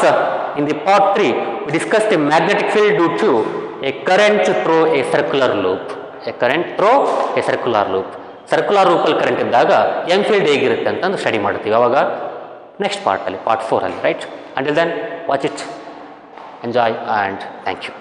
in the part 3, we discuss the magnetic field due to a current through a circular loop. Circular ರೂಪಲ್ಲಿ current ಇದ್ದಾಗ EM field ಹೇಗಿರುತ್ತೆ ಅಂತಂದು study ಮಾಡ್ತೀವಿ ಅವಾಗ next ಪಾರ್ಟಲ್ಲಿ, part 4 ಅಲ್ಲಿ, right. Until then watch it, enjoy and thank you.